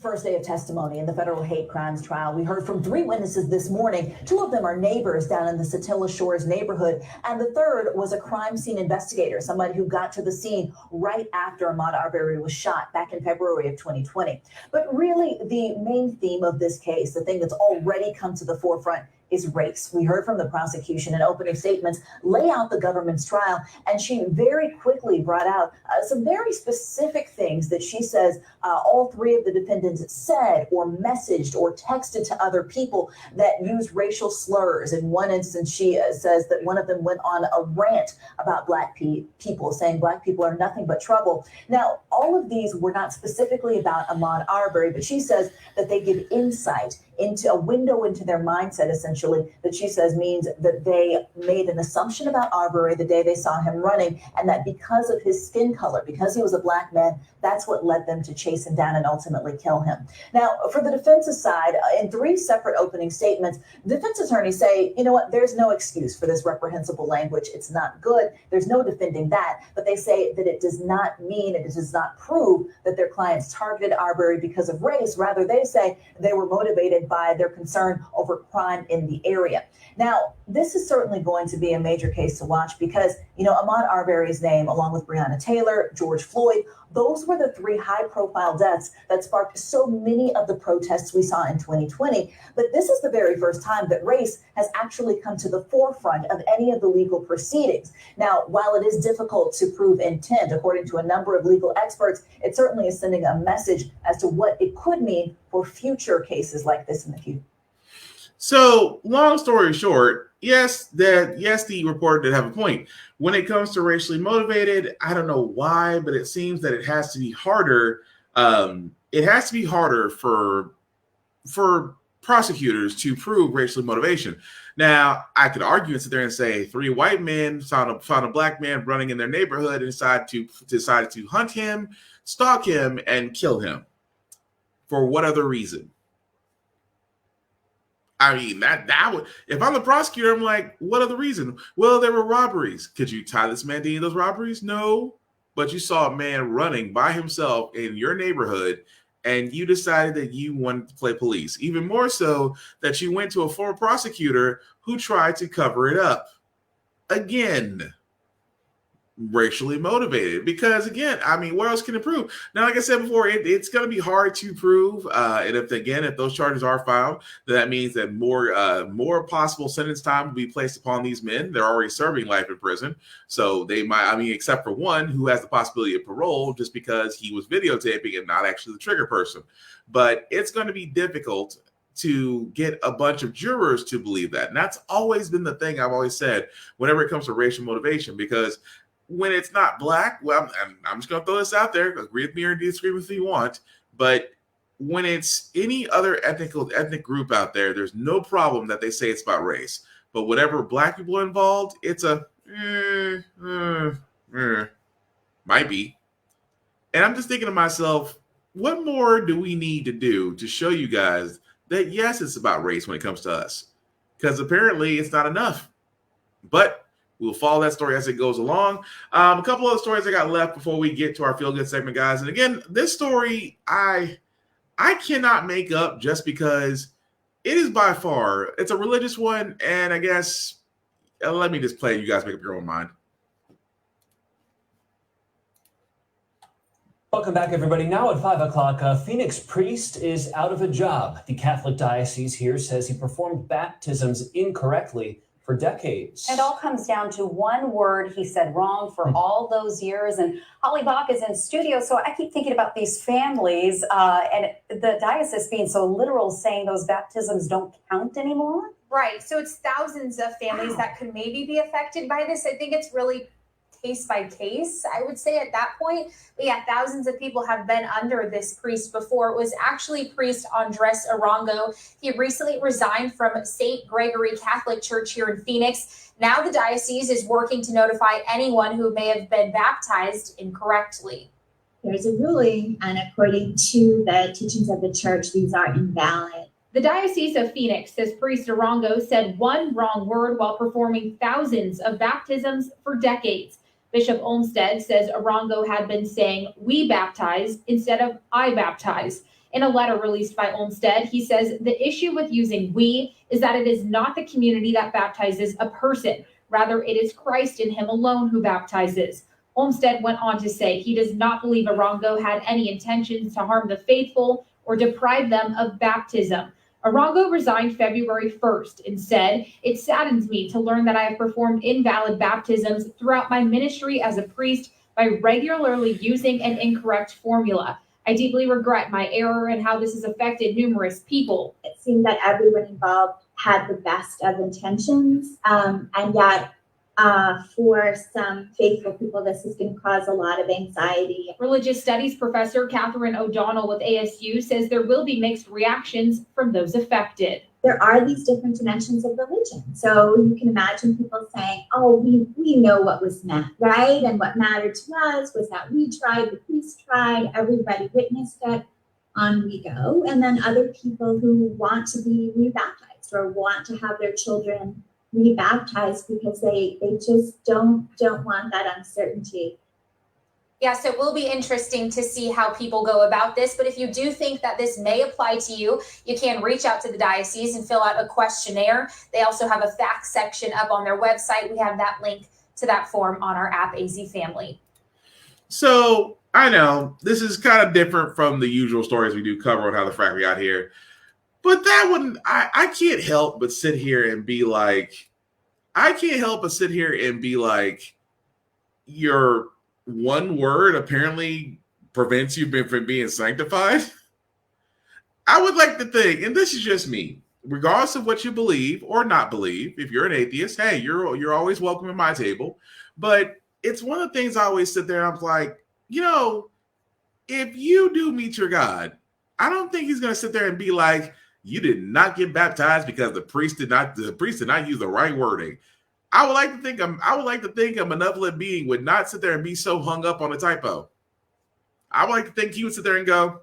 First day of testimony in the federal hate crimes trial. We heard from 3 witnesses this morning. 2 of them are neighbors down in the Satilla Shores neighborhood, and the third was a crime scene investigator, somebody who got to the scene right after Ahmaud Arbery was shot back in February of 2020. But really, the main theme of this case, the thing that's already come to the forefront, is race. We heard from the prosecution in opening statements lay out the government's trial, and she very quickly brought out some very specific things that she says all 3 of the defendants said or messaged or texted to other people that used racial slurs. In one instance, she says that one of them went on a rant about black people, saying black people are nothing but trouble. Now, all of these were not specifically about Ahmaud Arbery, but she says that they give insight into a window into their mindset, essentially, that she says means that they made an assumption about Arbery the day they saw him running, and that because of his skin color, because he was a black man, that's what led them to chase him down and ultimately kill him. Now, for the defense's side, in 3 separate opening statements, defense attorneys say, you know what, there's no excuse for this reprehensible language. It's not good. There's no defending that. But they say that it does not mean, it does not prove that their clients targeted Arbery because of race. Rather, they say they were motivated by their concern over crime in the area. Now, this is certainly going to be a major case to watch because, you know, Ahmaud Arbery's name, along with Breonna Taylor, George Floyd, those were the 3 high-profile deaths that sparked so many of the protests we saw in 2020. But this is the very first time that race has actually come to the forefront of any of the legal proceedings. Now, while it is difficult to prove intent, according to a number of legal experts, it certainly is sending a message as to what it could mean for future cases like this in the future. So, long story short, yes, the reporter did have a point. When it comes to racially motivated, I don't know why, but it seems that it has to be harder. It has to be harder for prosecutors to prove racial motivation. Now, I could argue and sit there and say 3 white men found a black man running in their neighborhood and decided to hunt him, stalk him, and kill him. For what other reason? I mean, that would, if I'm the prosecutor, I'm like, what other reason? Well, there were robberies. Could you tie this man to any of those robberies? No. But you saw a man running by himself in your neighborhood, and you decided that you wanted to play police. Even more so that you went to a former prosecutor who tried to cover it up. Again, racially motivated, because again, I mean, what else can it prove? Now, like I said before, it's going to be hard to prove, and if those charges are filed, that means that more possible sentence time will be placed upon these men. They're already serving life in prison, so they might, I mean, except for one who has the possibility of parole just because he was videotaping and not actually the trigger person. But it's going to be difficult to get a bunch of jurors to believe that, and that's always been the thing I've always said whenever it comes to racial motivation, because when it's not black, well, I'm just going to throw this out there. Agree with me or disagree with me if you want. But when it's any other ethnic group out there, there's no problem that they say it's about race. But whenever black people are involved, it's a might be. And I'm just thinking to myself, what more do we need to do to show you guys that, yes, it's about race when it comes to us? Because apparently it's not enough. But we'll follow that story as it goes along. A couple other stories I got left before we get to our feel good segment, guys. And again, this story I cannot make up just because it is by far, it's a religious one. And I guess, let me just play it. You guys make up your own mind. Welcome back, everybody. Now at 5 o'clock, a Phoenix priest is out of a job. The Catholic diocese here says he performed baptisms incorrectly for decades. It all comes down to one word he said wrong for all those years. And Holly Bach is in studio, so I keep thinking about these families and the diocese being so literal, saying those baptisms don't count anymore. Right. So it's thousands of families that could maybe be affected by this. I think it's really case by case, I would say at that point. But yeah, thousands of people have been under this priest before. It was actually priest Andres Arango. He recently resigned from St. Gregory Catholic Church here in Phoenix. Now the diocese is working to notify anyone who may have been baptized incorrectly. There's a ruling, and according to the teachings of the church, these are invalid. The Diocese of Phoenix says Priest Arango said one wrong word while performing thousands of baptisms for decades. Bishop Olmsted says Arango had been saying "we baptize" instead of "I baptize." In a letter released by Olmsted, he says the issue with using "we" is that it is not the community that baptizes a person. Rather, it is Christ in him alone who baptizes. Olmsted went on to say he does not believe Arango had any intentions to harm the faithful or deprive them of baptism. Arango resigned February 1st and said, "It saddens me to learn that I have performed invalid baptisms throughout my ministry as a priest by regularly using an incorrect formula. I deeply regret my error and how this has affected numerous people." It seemed that everyone involved had the best of intentions, and yet For some faithful people, this is going to cause a lot of anxiety. Religious studies professor Catherine O'Donnell with ASU says there will be mixed reactions from those affected. There are these different dimensions of religion. So you can imagine people saying, oh, we know what was meant, right? And what mattered to us was that we tried, the priest tried, everybody witnessed it, on we go. And then other people who want to be rebaptized or want to have their children rebaptized because they just don't want that uncertainty. Yeah, so it will be interesting to see how people go about this. But if you do think that this may apply to you, you can reach out to the diocese and fill out a questionnaire. They also have a fact section up on their website. We have that link to that form on our app, AZ Family. So I know this is kind of different from the usual stories we do cover on how the frack got here. But that one, I can't help but sit here and be like, your one word apparently prevents you from being sanctified. I would like to think, and this is just me, regardless of what you believe or not believe, if you're an atheist, hey, you're always welcome at my table. But it's one of the things I always sit there and I'm like, if you do meet your God, I don't think he's going to sit there and be like, you did not get baptized because the priest did not use the right wording. I would like to think a benevolent being would not sit there and be so hung up on a typo. I would like to think he would sit there and go,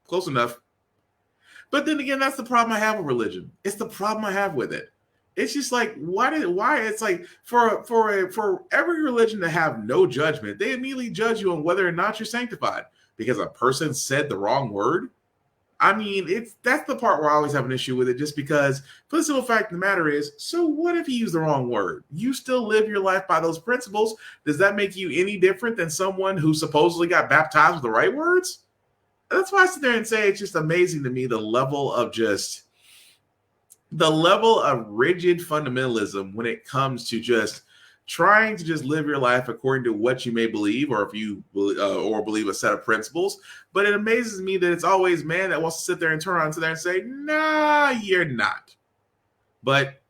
close enough. But then again, that's the problem I have with religion. It's the problem I have with it. It's just like, why it's like for every religion to have no judgment, they immediately judge you on whether or not you're sanctified because a person said the wrong word. I mean, that's the part where I always have an issue with it, just because for the simple fact of the matter is, so what if you use the wrong word? You still live your life by those principles. Does that make you any different than someone who supposedly got baptized with the right words? That's why I sit there and say it's just amazing to me the level of rigid fundamentalism when it comes to just trying to just live your life according to what you may believe, or if you believe a set of principles. But it amazes me that it's always man that wants to sit there and turn around to there and say, nah, you're not. But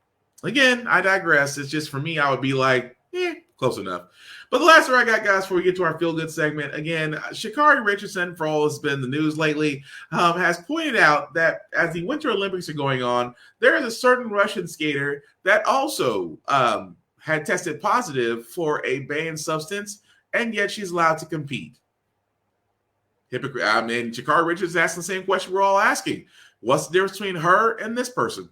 again, I digress. It's just for me, I would be like, close enough. But the last one I got, guys, before we get to our feel-good segment, again, Sha'Carri Richardson, for all that's been in the news lately, has pointed out that as the Winter Olympics are going on, there is a certain Russian skater that also had tested positive for a banned substance, and yet she's allowed to compete. Hypocrite. I mean, Sha'Carri Richards asking the same question we're all asking. What's the difference between her and this person?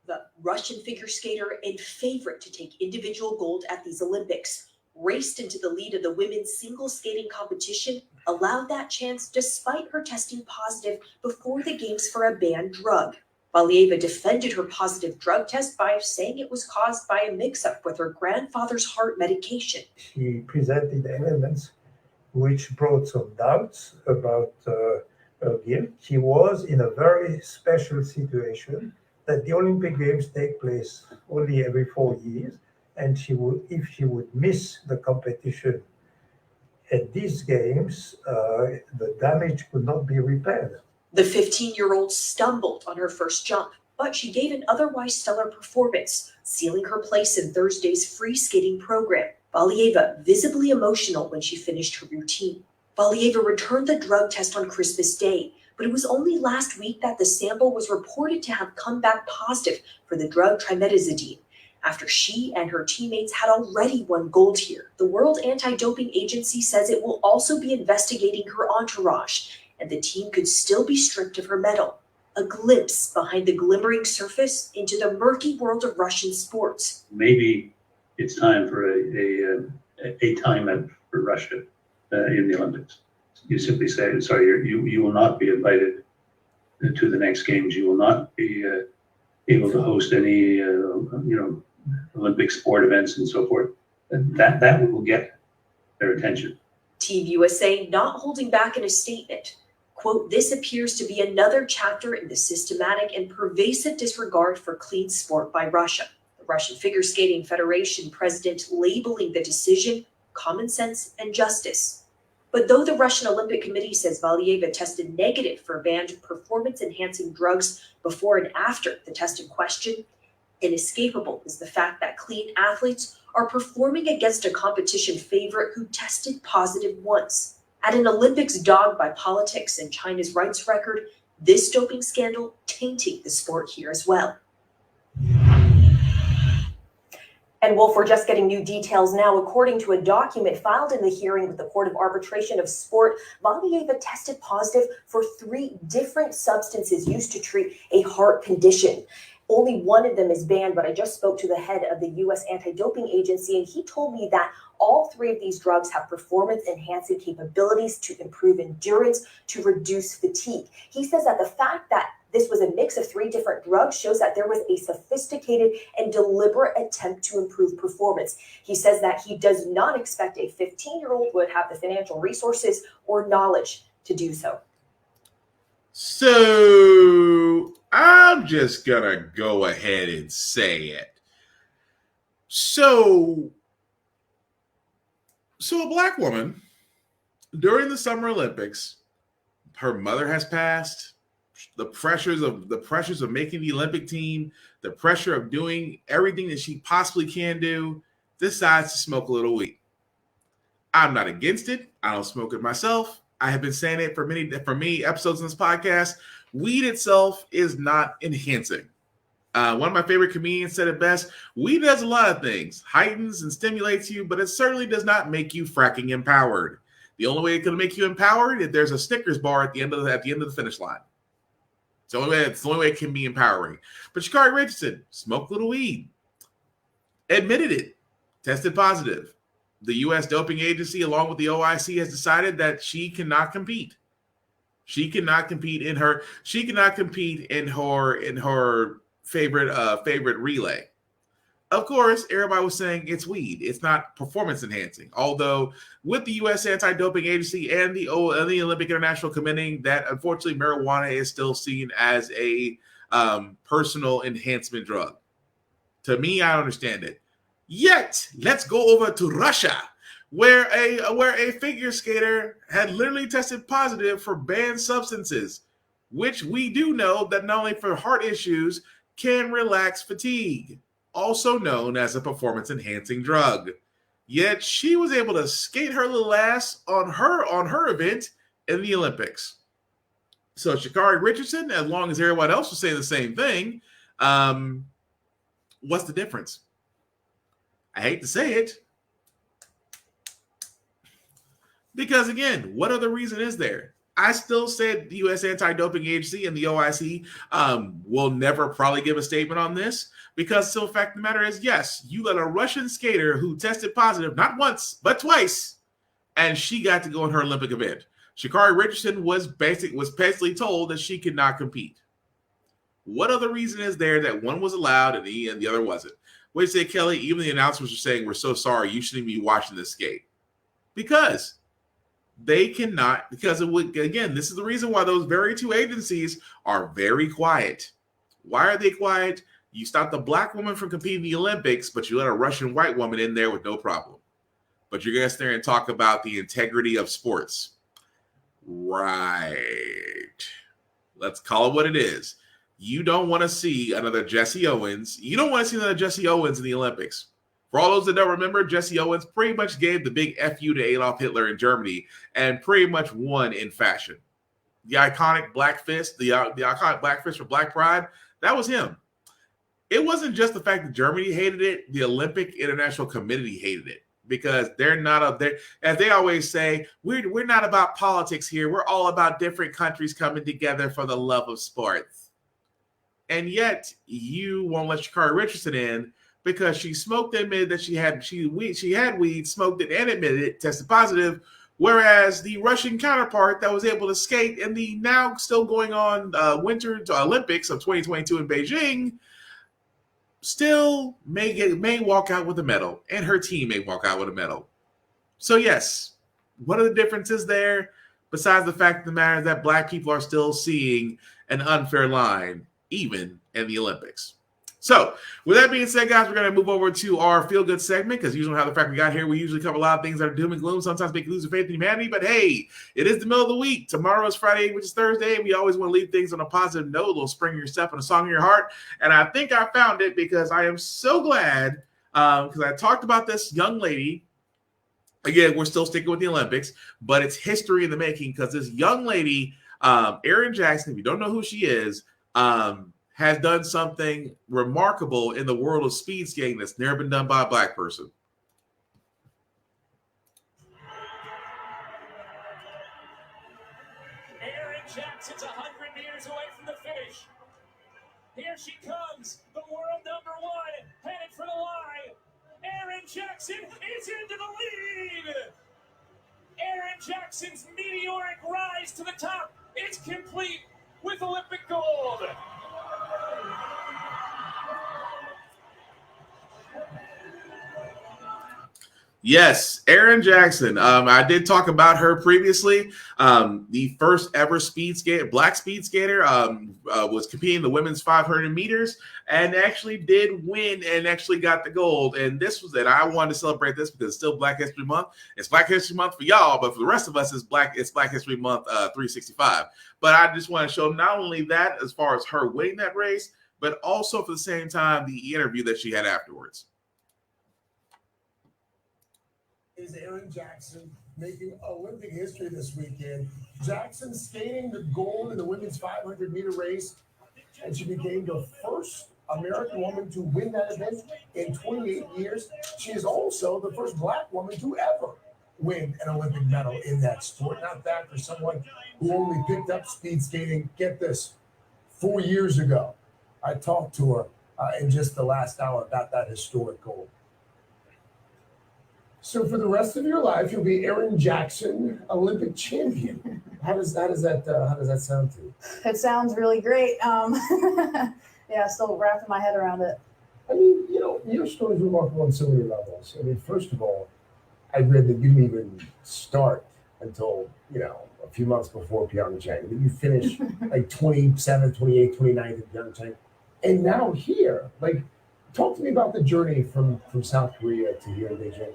The Russian figure skater and favorite to take individual gold at these Olympics raced into the lead of the women's single skating competition, allowed that chance despite her testing positive before the games for a banned drug. Valieva defended her positive drug test by saying it was caused by a mix-up with her grandfather's heart medication. She presented elements which brought some doubts about her guilt. She was in a very special situation that the Olympic Games take place only every 4 years, and if she would miss the competition at these games, the damage could not be repaired. The 15-year-old stumbled on her first jump, but she gave an otherwise stellar performance, sealing her place in Thursday's free skating program. Valieva visibly emotional when she finished her routine. Valieva returned the drug test on Christmas Day, but it was only last week that the sample was reported to have come back positive for the drug trimetazidine, after she and her teammates had already won gold here. The World Anti-Doping Agency says it will also be investigating her entourage, and the team could still be stripped of her medal. A glimpse behind the glimmering surface into the murky world of Russian sports. Maybe it's time for a time out for Russia in the Olympics. You simply say, sorry, you will not be invited to the next games. You will not be able to host any, Olympic sport events and so forth. That will get their attention. Team USA not holding back in a statement. Quote, this appears to be another chapter in the systematic and pervasive disregard for clean sport by Russia. The Russian Figure Skating Federation president labeling the decision common sense and justice. But though the Russian Olympic Committee says Valieva tested negative for banned performance-enhancing drugs before and after the test in question, Inescapable is the fact that clean athletes are performing against a competition favorite who tested positive once. At an Olympics dogged by politics and China's rights record, this doping scandal tainting the sport here as well. And Wolf, we're just getting new details now. According to a document filed in the hearing with the Court of Arbitration of Sport, Valieva tested positive for 3 different substances used to treat a heart condition. Only one of them is banned, but I just spoke to the head of the U.S. Anti-Doping Agency, and he told me that all 3 of these drugs have performance-enhancing capabilities to improve endurance, to reduce fatigue. He says that the fact that this was a mix of 3 different drugs shows that there was a sophisticated and deliberate attempt to improve performance. He says that he does not expect a 15-year-old would have the financial resources or knowledge to do so. So I'm just gonna go ahead and say it. So a black woman during the Summer Olympics, her mother has passed. The pressures of making the Olympic team, the pressure of doing everything that she possibly can do, decides to smoke a little weed. I'm not against it. I don't smoke it myself. I have been saying it for many episodes in this podcast. Weed itself is not enhancing. One of my favorite comedians said it best. Weed does a lot of things, heightens and stimulates you, but it certainly does not make you fracking empowered. The only way it can make you empowered is there's a Snickers bar at the end of the finish line. It's the only way it can be empowering. But Sha'Carri Richardson smoked a little weed, admitted it, tested positive. The U.S. Doping Agency, along with the OIC, has decided that she cannot compete. She cannot compete in her favorite relay. Of course, everybody was saying it's weed. It's not performance enhancing. Although with the U.S. Anti-Doping Agency and the Olympic International Committee, that unfortunately marijuana is still seen as a personal enhancement drug. To me, I understand it. Yet, let's go over to Russia, where a figure skater had literally tested positive for banned substances, which we do know that not only for heart issues can relax fatigue, also known as a performance-enhancing drug. Yet she was able to skate her little ass on her event in the Olympics. So Sha'Carri Richardson, as long as everyone else was saying the same thing, what's the difference? I hate to say it, because again, what other reason is there? I still said the U.S. Anti-Doping Agency and the OIC will never probably give a statement on this, because the fact of the matter is, yes, you let a Russian skater who tested positive not once but twice, and she got to go in her Olympic event. Sha'Carri Richardson was basically told that she could not compete. What other reason is there that one was allowed and the other wasn't? What do you say, Kelly? Even the announcers are saying, "We're so sorry, you shouldn't be watching this skate," because they cannot. Because it would, again, this is the reason why those very 2 agencies are very quiet. Why are they quiet? You stop the black woman from competing in the Olympics, but you let a Russian white woman in there with no problem. But you're going to sit there and talk about the integrity of sports. Right. Let's call it what it is. You don't want to see another Jesse Owens. You don't want to see another Jesse Owens in the Olympics. For all those that don't remember, Jesse Owens pretty much gave the big FU to Adolf Hitler in Germany and pretty much won in fashion. The iconic black fist, the iconic black fist for Black Pride, that was him. It wasn't just the fact that Germany hated it. The Olympic International Committee hated it, because they're not up there. As they always say, we're not about politics here. We're all about different countries coming together for the love of sports. And yet you won't let Sha'Carri Richardson in because she smoked and admitted that she had weed, smoked it and admitted it, tested positive. Whereas the Russian counterpart that was able to skate in the now still going on Winter Olympics of 2022 in Beijing still may walk out with a medal, and her team may walk out with a medal. So yes, what are the differences there? Besides the fact of the matter that black people are still seeing an unfair line even in the Olympics. So, with that being said, guys, we're going to move over to our feel good segment because usually how the fact we got here, we usually cover a lot of things that are doom and gloom, sometimes make you lose your faith in humanity. But hey, it is the middle of the week. Tomorrow is Friday, which is Thursday. We always want to leave things on a positive note, a little spring in your step and a song in your heart. And I think I found it because I am so glad because I talked about this young lady. Again, we're still sticking with the Olympics, but it's history in the making because this young lady, Erin Jackson, if you don't know who she is, has done something remarkable in the world of speed skating that's never been done by a Black person. Erin Jackson's 100 meters away from the finish. Here she comes, the world number one, headed for the line. Erin Jackson is into the lead. Erin Jackson's meteoric rise to the top is complete with Olympic gold. Yes, Erin Jackson. I did talk about her previously. The first ever black speed skater, was competing in the women's 500 meters and actually did win and actually got the gold. And this was it. I wanted to celebrate this because it's still Black History Month. It's Black History Month for y'all, but for the rest of us, it's Black History Month 365. But I just want to show not only that as far as her winning that race, but also for the same time the interview that she had afterwards. Is Erin Jackson making Olympic history this weekend. Jackson skating the gold in the women's 500 meter race, and she became the first American woman to win that event in 28 years. She is also the first Black woman to ever win an Olympic medal in that sport. Not bad for someone who only picked up speed skating, get this, 4 years ago. I talked to her in just the last hour about that historic goal. So for the rest of your life, you'll be Erin Jackson, Olympic champion. How does that sound to you? It sounds really great. Yeah, still wrapping my head around it. I mean, you know, your story is remarkable on so many levels. I mean, first of all, I read that you didn't even start until, you know, a few months before Pyeongchang. You finished like 27th, 28th, 29th at Pyeongchang. And now here, like, talk to me about the journey from South Korea to here in Beijing.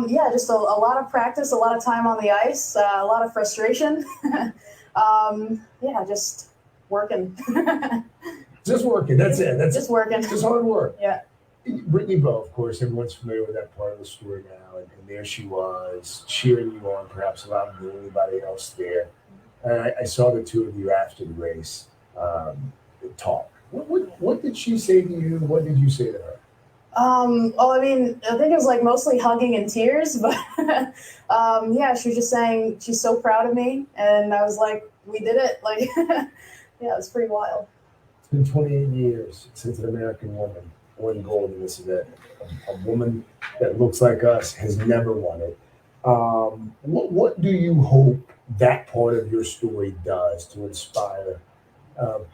Yeah, just a lot of practice, a lot of time on the ice, a lot of frustration. Yeah, just working. Just working. That's it. That's just working. Just hard work. Yeah. Brittany Bowe, of course, everyone's familiar with that part of the story now, and there she was cheering you on, perhaps louder than anybody else there. And I saw the two of you after the race talk. What did she say to you? What did you say to her? Well, I mean, I think it was like mostly hugging and tears, but yeah, she was just saying she's so proud of me, and I was like, we did it. Like, yeah, it was pretty wild. It's been 28 years since an American woman won gold in this event. A woman that looks like us has never won it. What do you hope that part of your story does to inspire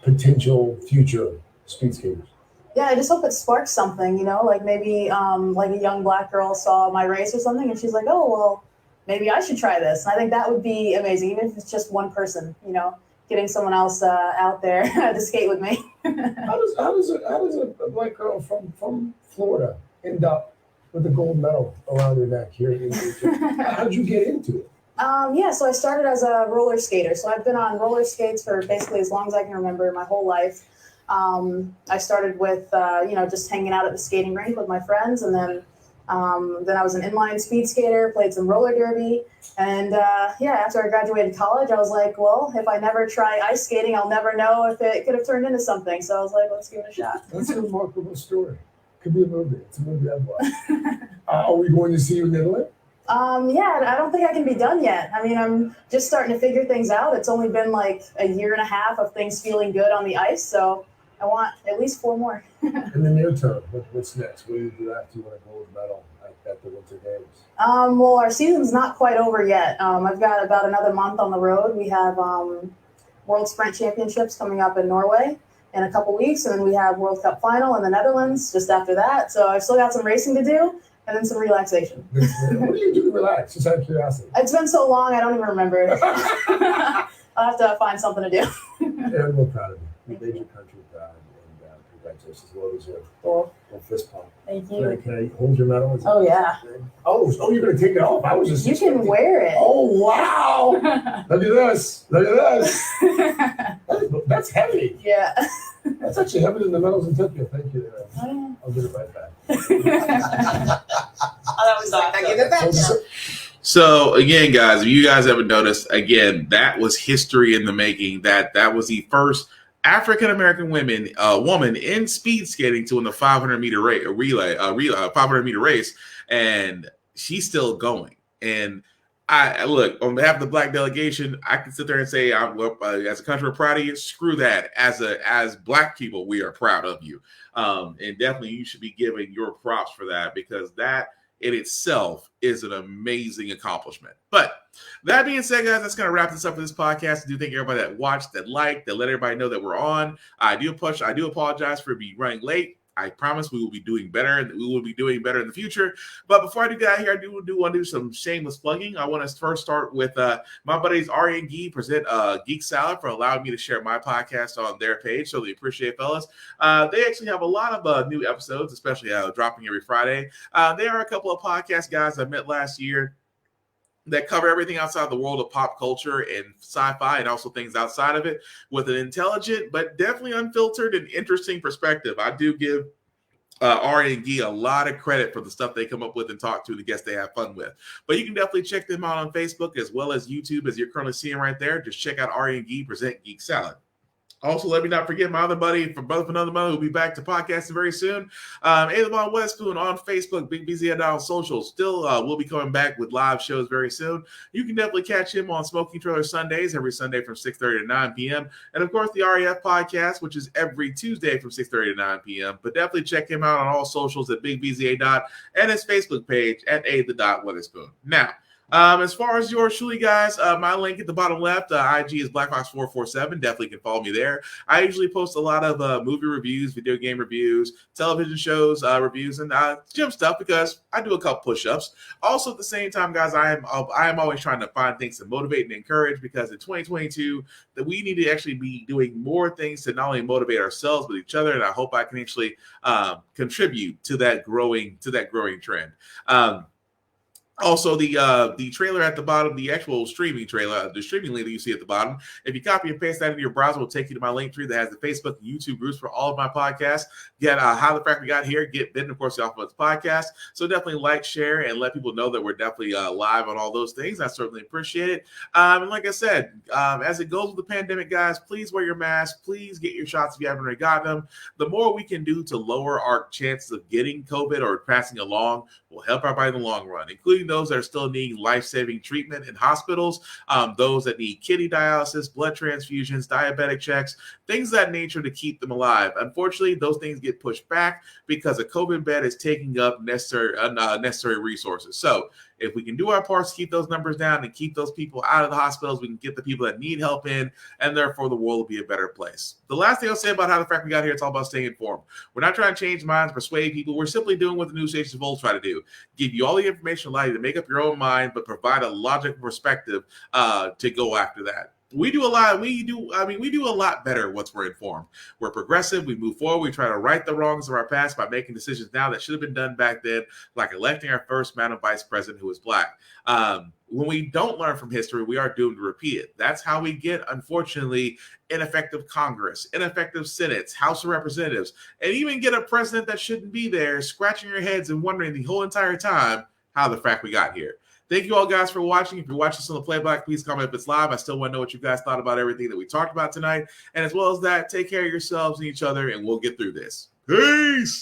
potential future speed skaters? Yeah, I just hope it sparks something, you know, like maybe like a young Black girl saw my race or something and she's like, oh, well, maybe I should try this. And I think that would be amazing, even if it's just one person, you know, getting someone else out there to skate with me. How does a Black girl from Florida end up with a gold medal around her neck here in Beijing? How'd you get into it? Yeah, so I started as a roller skater. So I've been on roller skates for basically as long as I can remember, my whole life. I started with, you know, just hanging out at the skating rink with my friends. And then I was an inline speed skater, played some roller derby. And yeah, after I graduated college, I was like, well, if I never try ice skating, I'll never know if it could have turned into something. So I was like, let's give it a shot. That's a remarkable story. Could be a movie. It's a movie I'd watch. Are we going to see you in Italy? Yeah, I don't think I can be done yet. I mean, I'm just starting to figure things out. It's only been like a year and a half of things feeling good on the ice. So I want at least 4 more. In the near term, what's next? What do you do after you win a gold medal at the Winter Games? Well, our season's not quite over yet. I've got about another month on the road. We have World Sprint Championships coming up in Norway in a couple weeks, and then we have World Cup final in the Netherlands just after that. So I've still got some racing to do and then some relaxation. What do you do to relax? Just out of curiosity. It's been so long, I don't even remember. I'll have to find something to do. Yeah, I'm real proud of you. You made your country proud, and Congratulations, well deserved. Cool. Well, fist pump. Thank Can I, you. can I hold your medal? Oh, yeah. Oh, you're gonna take it off? I was just. You can wear it. Oh wow! Look at this! Look at this! That's heavy. Yeah. That's actually heavier than the medals in Tokyo. Thank you. I'll give it right back. That was like, I give it back now. So again, guys, if you guys haven't noticed, again, that was history in the making. That was the first African American woman in speed skating to win the 500 meter relay 500 meter race, and she's still going. And I look, on behalf of the Black delegation, I can sit there and say, as a country, we're proud of you. Screw that. As Black people, we are proud of you, and definitely you should be giving your props for that, because that in itself is an amazing accomplishment. But that being said, guys, that's going to wrap this up for this podcast. I do thank everybody that watched, that liked, that let everybody know that we're on. I do apologize for being running late. I promise we will be doing better. We will be doing better in the future. But before I do get out here, I do want to do some shameless plugging. I want to first start with my buddies Ari and Guy present Geek Salad for allowing me to share my podcast on their page. So they appreciate it, fellas. They actually have a lot of new episodes, especially dropping every Friday. They are a couple of podcast guys I met last year that cover everything outside the world of pop culture and sci-fi, and also things outside of it, with an intelligent but definitely unfiltered and interesting perspective. I do give Ari and Guy a lot of credit for the stuff they come up with and talk to the guests they have fun with. But you can definitely check them out on Facebook as well as YouTube, as you're currently seeing right there. Just check out Ari and Guy present Geek Salad. Also, let me not forget my other buddy from Brother for Another Mother, who'll be back to podcasting very soon. Aethelbon Weatherspoon on Facebook, Big BZ on socials. Still, we'll be coming back with live shows very soon. You can definitely catch him on Smoking Trailer Sundays, every Sunday from 6:30 to 9 p.m. And, of course, the REF podcast, which is every Tuesday from 6:30 to 9 p.m. But definitely check him out on all socials at Big BZA and his Facebook page at A.the.Weatherspoon. Now, as far as yours truly, guys, my link at the bottom left, IG is BlackFox447. Definitely can follow me there. I usually post a lot of movie reviews, video game reviews, television shows reviews, and gym stuff, because I do a couple push-ups. Also, at the same time, guys, I am always trying to find things to motivate and encourage, because in 2022, that we need to actually be doing more things to not only motivate ourselves but each other. And I hope I can actually contribute to that growing trend. Also, the trailer at the bottom, the actual streaming trailer, the streaming link that you see at the bottom, if you copy and paste that into your browser, will take you to my link tree that has the Facebook and YouTube groups for all of my podcasts. Get How the Fact We Got Here, Get Bitten, of course, the Alphabet's podcast. So definitely like, share, and let people know that we're definitely live on all those things. I certainly appreciate it. And like I said, as it goes with the pandemic, guys, please wear your mask. Please get your shots if you haven't already gotten them. The more we can do to lower our chances of getting COVID or passing along will help everybody in the long run, including those that are still needing life-saving treatment in hospitals, those that need kidney dialysis, blood transfusions, diabetic checks, things of that nature to keep them alive. Unfortunately, those things get pushed back because a COVID bed is taking up necessary resources. So if we can do our parts to keep those numbers down and keep those people out of the hospitals, we can get the people that need help in, and therefore the world will be a better place. The last thing I'll say about How the Fact We Got Here, it's all about staying informed. We're not trying to change minds, persuade people. We're simply doing what the news stations of old try to do. Give you all the information, allow you to make up your own mind, but provide a logical perspective to go after that. We do a lot better once we're informed. We're progressive. We move forward. We try to right the wrongs of our past by making decisions now that should have been done back then, like electing our first Madam Vice President who was Black. When we don't learn from history, we are doomed to repeat it. That's how we get, unfortunately, ineffective Congress, ineffective Senates, House of Representatives, and even get a president that shouldn't be there, scratching your heads and wondering the whole entire time how the fact we got here. Thank you all guys for watching. If you're watching this on the playback, please comment if it's live. I still want to know what you guys thought about everything that we talked about tonight. And as well as that, take care of yourselves and each other, and we'll get through this. Peace.